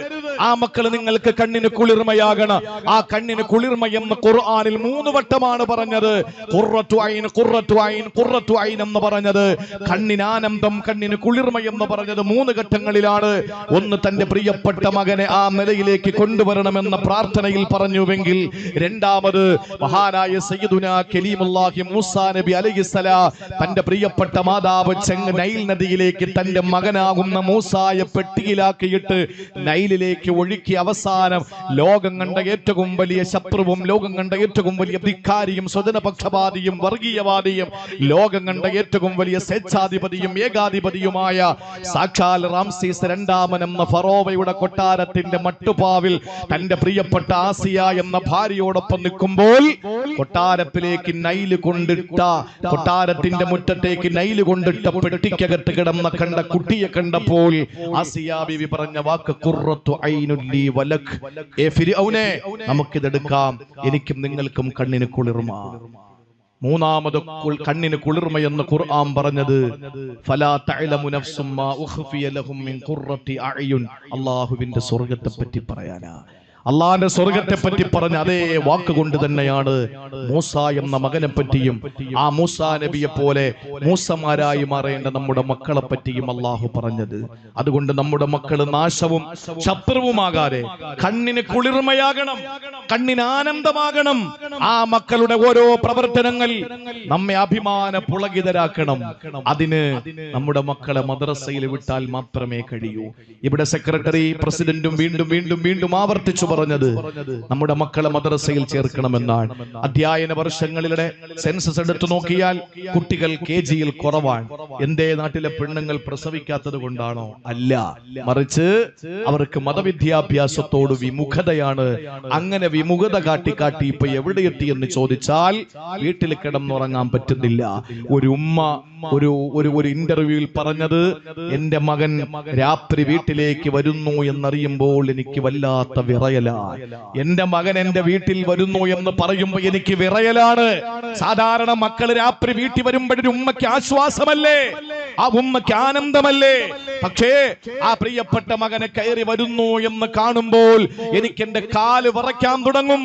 ആ മക്കൾ നിങ്ങൾക്ക് കണ്ണിന് കുളിർമയാകണം. ആ കണ്ണിന് കുളിർമ എന്ന് ഖുർആനിൽ 3 വട്ടമാണ് പറഞ്ഞത്. ഖുർറത്തു ഐൻ, ഖുർറത്തു ഐൻ, ഖുർറത്തു ഐൻ എന്ന് പറഞ്ഞത്. കണ്ണിന് ആനന്ദം, കണ്ണിന് കുളിർമ എന്ന് പറഞ്ഞത് 3 ഘട്ടങ്ങളിലാണ്. ഒന്ന് തന്റെ പ്രിയപ്പെട്ട മകനെ ആ നിലയിലേക്ക് കൊണ്ടുവരണമെന്ന പ്രാർത്ഥനയിൽ പറഞ്ഞുവെങ്കിൽ, രണ്ടാമത് മഹാനായ സയ്യിദുനാ കലീം മൂസാ നബി അലൈഹിസ്സലാം തന്റെ പ്രിയപ്പെട്ട മാതാവ് നൈൽ നദിയിലേക്ക് തന്റെ മകനാകുന്ന മൂസായെ പെട്ടിയിലാക്കിയിട്ട് നൈലിലേക്ക് ഒഴുക്കി അവസാനം ലോകം കണ്ട ഏറ്റവും വലിയ ശത്രുവും ലോകം കണ്ട ഏറ്റവും വലിയ ധിക്കാരിയും സ്വജനപക്ഷപാതിയും വർഗീയവാദിയും ലോകം കണ്ട ഏറ്റവും വലിയ സ്വേച്ഛാധിപതിയും ഏകാധിപതിയുമായ സാക്ഷാൽ റാംസീസ് രണ്ടാമൻ എന്ന ഫറോവയുടെ കൊട്ടാരത്തിന്റെ മട്ടുപാവിൽ തന്റെ പ്രിയപ്പെട്ട ആസിയ എന്ന ഭാര്യയോടൊപ്പം നിൽക്കുമ്പോൾ കൊട്ടാരത്തിലേക്ക് നൈല് കൊണ്ടിട്ട കൊട്ടാരത്തിന്റെ മുറ്റത്തേക്ക് നൈല് കൊണ്ടിട്ട പെട്ടിക്കകത്ത് കിടന്ന കണ്ട കുട്ടിയെ കണ്ടപ്പോൾ ആസിയ ബീവി പറഞ്ഞ വാക്ക് ഖുർറത്തു ഐനുൻ ലീ വലക്. ഏ ഫിർഔനെ, നമുക്കിതെടുക്കാം, എനിക്കും നിങ്ങൾക്കും കണ്ണിന് കുളിർമ. മൂന്നാമത് കണ്ണിന് കുളിർമ എന്ന് ഖുർആൻ പറഞ്ഞത് ഫലാ തഅലമു നഫ്സും മാ ഉഖ്ഫിയ ലഹും മിൻ ഖുർറത്തി അഅ്യുൻ. അല്ലാഹുവിന്റെ സ്വർഗ്ഗത്തെ പറ്റി പറയാനാ. അള്ളാന്റെ സ്വർഗത്തെ പറ്റി പറഞ്ഞ അതേ വാക്കുകൊണ്ട് തന്നെയാണ് മൂസ എന്ന മകനെ പറ്റിയും ആ മൂസാ നബിയെ പോലെ മൂസമാരായി മാറേണ്ട നമ്മുടെ മക്കളെ പറ്റിയും അള്ളാഹു പറഞ്ഞത്. അതുകൊണ്ട് നമ്മുടെ മക്കള് നാശവും ശത്രുവുമാകാതെ കണ്ണിന് കുളിർമയാകണം, കണ്ണിന് ആനന്ദമാകണം. ആ മക്കളുടെ ഓരോ പ്രവർത്തനങ്ങൾ നമ്മെ അഭിമാന പുളകിതരാക്കണം. അതിന് നമ്മുടെ മക്കളെ മദ്രസയിൽ വിട്ടാൽ മാത്രമേ കഴിയൂ. ഇവിടെ സെക്രട്ടറി പ്രസിഡന്റും വീണ്ടും വീണ്ടും വീണ്ടും ആവർത്തിച്ചു പറഞ്ഞത് നമ്മുടെ മക്കളെ മദ്രസയിൽ ചേർക്കണമെന്നാണ്. അധ്യയന വർഷങ്ങളിലെ സെൻസസ് എടുത്തു നോക്കിയാൽ കുട്ടികൾ KG-യിൽ കുറവാണ്. എന്തേ നാട്ടിലെ പെണ്ണുങ്ങൾ പ്രസവിക്കാത്തത് കൊണ്ടാണോ? അല്ല, മറിച്ച് അവർക്ക് മതവിദ്യാഭ്യാസത്തോട് വിമുഖതയാണ്. അങ്ങനെ വിമുഖത കാട്ടി ഇപ്പൊ എവിടെ എത്തി എന്ന് ചോദിച്ചാൽ വീട്ടിൽ കിടന്നുറങ്ങാൻ പറ്റുന്നില്ല. ഒരു ഉമ്മ ഒരു ഇന്റർവ്യൂവിൽ പറഞ്ഞത്, എന്റെ മകൻ രാത്രി വീട്ടിലേക്ക് വരുന്നു എന്നറിയുമ്പോൾ എനിക്ക് വല്ലാത്ത വിറയലാണ്. എന്റെ മകൻ എന്റെ വീട്ടിൽ വരുന്നു എന്ന് പറയുമ്പോൾ എനിക്ക് വിറയലാണ്. സാധാരണ മക്കൾ രാത്രി വീട്ടിൽ വരുമ്പോഴൊരു ഉമ്മയ്ക്ക് ആശ്വാസമല്ലേ, ആ ഉമ്മയ്ക്ക് ആനന്ദമല്ലേ? പക്ഷേ ആ പ്രിയപ്പെട്ട മകനെ കയറി വരുന്നു എന്ന് കാണുമ്പോൾ എനിക്ക് എന്റെ കാല് വിറയ്ക്കാൻ തുടങ്ങും.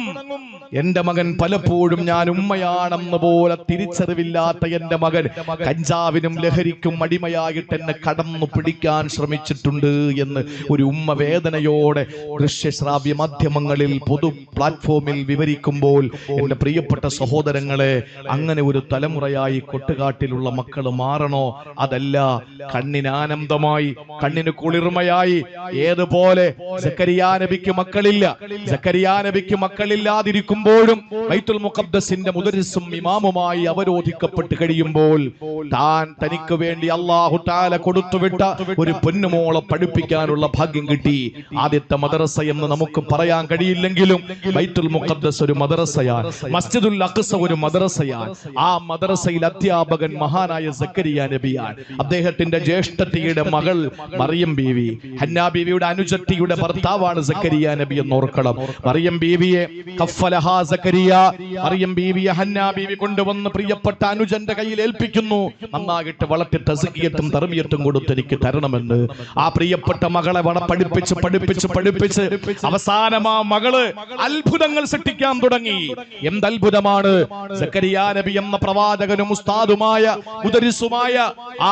എന്റെ മകൻ പലപ്പോഴും ഞാൻ ഉമ്മയാണെന്ന് പോലെ തിരിച്ചറിവില്ലാത്ത എന്റെ മകൻ കഞ്ചാവിനും ലഹരിക്കും അടിമയായിട്ട് എന്നെ കടന്നു പിടിക്കാൻ ശ്രമിച്ചിട്ടുണ്ട് എന്ന് ഒരു ഉമ്മ വേദനയോടെ ദൃശ്യശ്രാവ്യ മാധ്യമങ്ങളിൽ പൊതു പ്ലാറ്റ്ഫോമിൽ വിവരിക്കുമ്പോൾ എന്റെ പ്രിയപ്പെട്ട സഹോദരങ്ങളെ, അങ്ങനെ ഒരു തലമുറയായി കൊട്ടുകാട്ടിലുള്ള മക്കൾ മാറണോ? അതല്ല, കണ്ണിന് ആനന്ദമായി, കണ്ണിന് കുളിർമയായി. ഏതുപോലെ സക്കരിയാ നബിക്ക് മക്കളില്ല, സക്കരിയാ നബിക്ക് മക്കളില്ലാതിരിക്കുമ്പോഴും ബൈത്തുൽ മുഖദ്ദസിന്റെ മുദരിസും ഇമാമുമായി അവരോധിക്കപ്പെട്ട് കഴിയുമ്പോൾ തനിക്ക് വേണ്ടി അല്ലാഹു തആല കൊടുത്തുവിട്ട ഒരു പൊന്നുമോളെ പഠിപ്പിക്കാനുള്ള ഭാഗ്യം കിട്ടി. ആദ്യത്തെ മദ്രസ എന്ന് നമുക്ക് പറയാൻ കഴിയില്ലെങ്കിലും ബൈത്തുൽ മുഖദ്ദസ് ഒരു മദ്രസയാണ്, മസ്ജിദുൽ അഖ്സ ഒരു മദ്രസയാണ്. ആ മദ്രസയിൽ അധ്യാപകൻ മഹാനായ സക്കരിയ നബിയാണ്. അദ്ദേഹത്തിന്റെ ജ്യേഷ്ഠത്തിയുടെ മകൾ മറിയം ബീവി, ഹന്നാ ബീവിയുടെ അനുജത്തിയുടെ ഭർത്താവാണ് സക്കരിയ നബി എന്ന് ഓർക്കണം. മറിയം ബീവിയെ കഫലഹാ സക്കരിയ, മറിയം ബീവിയെ ഹന്നാ ബീവി കൊണ്ടുവന്ന് പ്രിയപ്പെട്ട അനുജന്റെ കയ്യിൽ ഏൽപ്പിക്കുന്നു. നന്നായിട്ട് വളർത്തി തസ്കിയത്തും തർബിയത്തും കൊടുത്ത് എനിക്ക് തരണമെന്ന്. ആ പ്രിയപ്പെട്ട മകളെ പഠിപ്പിച്ച് അവസാന അവസാനം ആ മകള് അത്ഭുതങ്ങൾ സൃഷ്ടിക്കാൻ തുടങ്ങി. എന്തത്ഭുതമാണ്! സക്കരിയ നബി എന്ന പ്രവാചകനും ഉസ്താദുമായ മുദരിസുമായ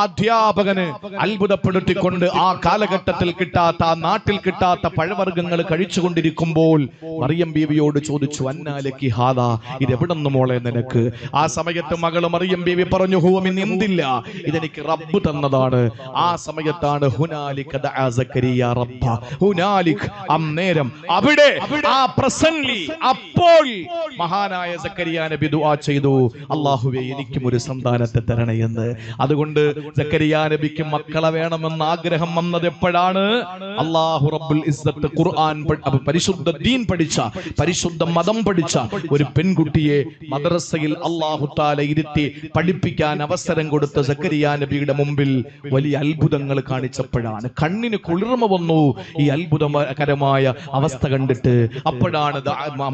അധ്യാപകന് അത്ഭുതപ്പെടുത്തിക്കൊണ്ട് ആ കാലഘട്ടത്തിൽ കിട്ടാത്ത, ആ നാട്ടിൽ കിട്ടാത്ത പഴവർഗ്ഗങ്ങൾ കഴിച്ചുകൊണ്ടിരിക്കുമ്പോൾ മറിയം ബീവിയോട് ചോദിച്ചു, അന്നാലക്കി ഹാദാ, ഇത് എവിടെന്ന് മോളെ നിനക്ക്? ആ സമയത്ത് മകള് മറിയം ബീവി പറഞ്ഞു, ഹുവ മിൻ ഇന്ദില്ല, ഇതെനിക്ക് റബ്ബ് തന്നതാണ്. ആ സമയത്താണ് ഹുനാലിക ദഅ സക്കരിയ റബ്ബ, ഹുനാലിക, അന്നേരം, അവിടെ, ആ പ്രസംഗി, അപ്പോൾ മഹാനായ സക്കരിയ നബി ദുആ ചെയ്തു, അല്ലാഹുവേ എനിക്കും ഒരു സന്താനത്തെ തരണേ എന്ന്. അതുകൊണ്ട് സക്കരിയ നബിക്ക് മക്കളെ വേണമെന്ന ആഗ്രഹം വന്നത് എപ്പോഴാണ്? അല്ലാഹു റബ്ബുൽ ഇസ്സത്ത് ഖുർആൻ പരിശുദ്ധ ദീൻ പഠിച്ച, പരിശുദ്ധ മതം പഠിച്ച ഒരു പെൺകുട്ടിയെ മദ്രസയിൽ അല്ലാഹു തആല ഇരുത്തി പഠിപ്പിക്കാൻ അവസരം കൊടുത്ത സക്കരിയ നബിയുടെ മുമ്പിൽ വലിയ അത്ഭുതങ്ങൾ കാണിച്ചപ്പോഴാണ്. കണ്ണിന് കുളിർമ വന്നു ഈ അത്ഭുതകരമായ അവസ്ഥ കണ്ടിട്ട്. അപ്പോഴാണ്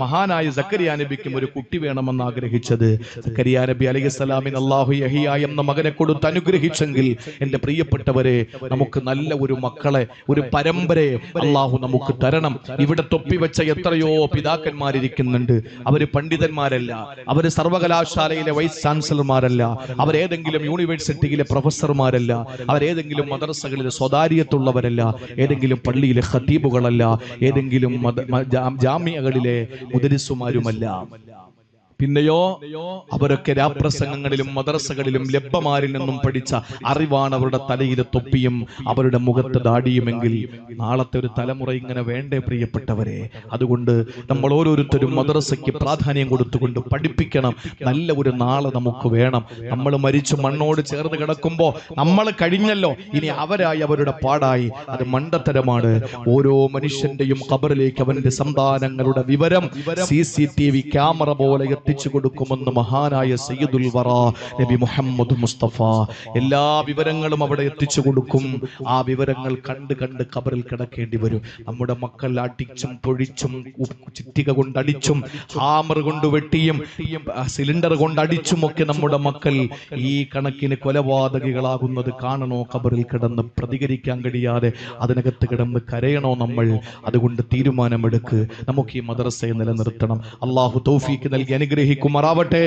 മഹാനായ സക്കരിയ നബിക്കും ഒരു കുട്ടി വേണമെന്ന് ആഗ്രഹിച്ചത്. സക്കരിയ നബി അലൈഹിസ്സലാമിന് അല്ലാഹു യഹിയ എന്ന മകനെ കൊടുത്ത് അനുഗ്രഹിച്ചെങ്കിൽ എന്റെ പ്രിയപ്പെട്ടവരെ, നമുക്ക് നല്ല ഒരു മക്കളെ, ഒരു പരമ്പരയെ അല്ലാഹു നമുക്ക് തരണം. ഇവിടെ തൊപ്പിവെച്ച എത്രയോ പിതാക്കന്മാരിയ്ക്കുന്നുണ്ട്. അവര് പണ്ഡിതന്മാരല്ല, അവര് സർവകലാശാലയിലെ വൈസ് ചാൻസലർമാരല്ല, അവരേതെങ്കിലും യൂണിവേഴ്സിറ്റിയിലെ പ്രൊഫസർമാരല്ല, അവരേതെങ്കിലും മദ്രസകളിലെ സ്വകാര്യത്തുള്ളവരല്ല, ഏതെങ്കിലും പള്ളിയിലെ ഖതീബുകളല്ല, ഏതെങ്കിലും ജാമിഅകളിലെ മുദരിസുമാരുമല്ല. പിന്നെയോ അവരൊക്കെ രാപ്രസംഗങ്ങളിലും മദ്രസകളിലും ലബ്ബമാരിൽ നിന്നും പഠിച്ച അറിവാണ് അവരുടെ തലയിലെ തൊപ്പിയും അവരുടെ മുഖത്ത് ദാടിയുമെങ്കിൽ നാളത്തെ ഒരു തലമുറ ഇങ്ങനെ വേണ്ടേ പ്രിയപ്പെട്ടവരെ? അതുകൊണ്ട് നമ്മൾ ഓരോരുത്തരും മദ്രസയ്ക്ക് പ്രാധാന്യം കൊടുത്തുകൊണ്ട് പഠിപ്പിക്കണം. നല്ല ഒരു നാളെ നമുക്ക് വേണം. നമ്മൾ മരിച്ചു മണ്ണോട് ചേർന്ന് കിടക്കുമ്പോൾ നമ്മൾ കഴിഞ്ഞല്ലോ, ഇനി അവരായി, അവരുടെ പാടായി. അത് മണ്ടത്തരമാണ്. ഓരോ മനുഷ്യന്റെയും ഖബറിലേക്ക് അവന്റെ സന്താനങ്ങളുടെ വിവരം CCTV ക്യാമറ പോലെ എത്തിച്ചു കൊടുക്കുമെന്ന് മഹാനായ സയ്യിദുൽ വറ നബി മുഹമ്മദ് മുസ്തഫ എല്ലാ വിവരങ്ങളും അവിടെ എത്തിച്ചു കൊടുക്കും. ആ വിവരങ്ങൾ കണ്ട് കണ്ട് ഖബറിൽ കിടക്കേണ്ടി വരും. നമ്മുടെ മക്കൾ അടിച്ചും പൊഴിച്ചും ചിറ്റിക കൊണ്ടടിച്ചും ഹാമർ കൊണ്ട് വെട്ടിയും സിലിണ്ടർ കൊണ്ടടിച്ചും ഒക്കെ നമ്മുടെ മക്കൾ ഈ കണക്കിന് കൊലപാതകികളാകുന്നത് കാണണോ? ഖബറിൽ കിടന്ന് പ്രതികരിക്കാൻ കഴിയാതെ അതിനകത്ത് കിടന്ന് കരയണോ നമ്മൾ? അതുകൊണ്ട് തീരുമാനമെടുക്ക്. നമുക്ക് ഈ മദ്രസയെ നിലനിർത്തണം. അല്ലാഹു തൗഫീഖ് നൽകി അനുഗ്രഹിക്കുമാറാവട്ടെ.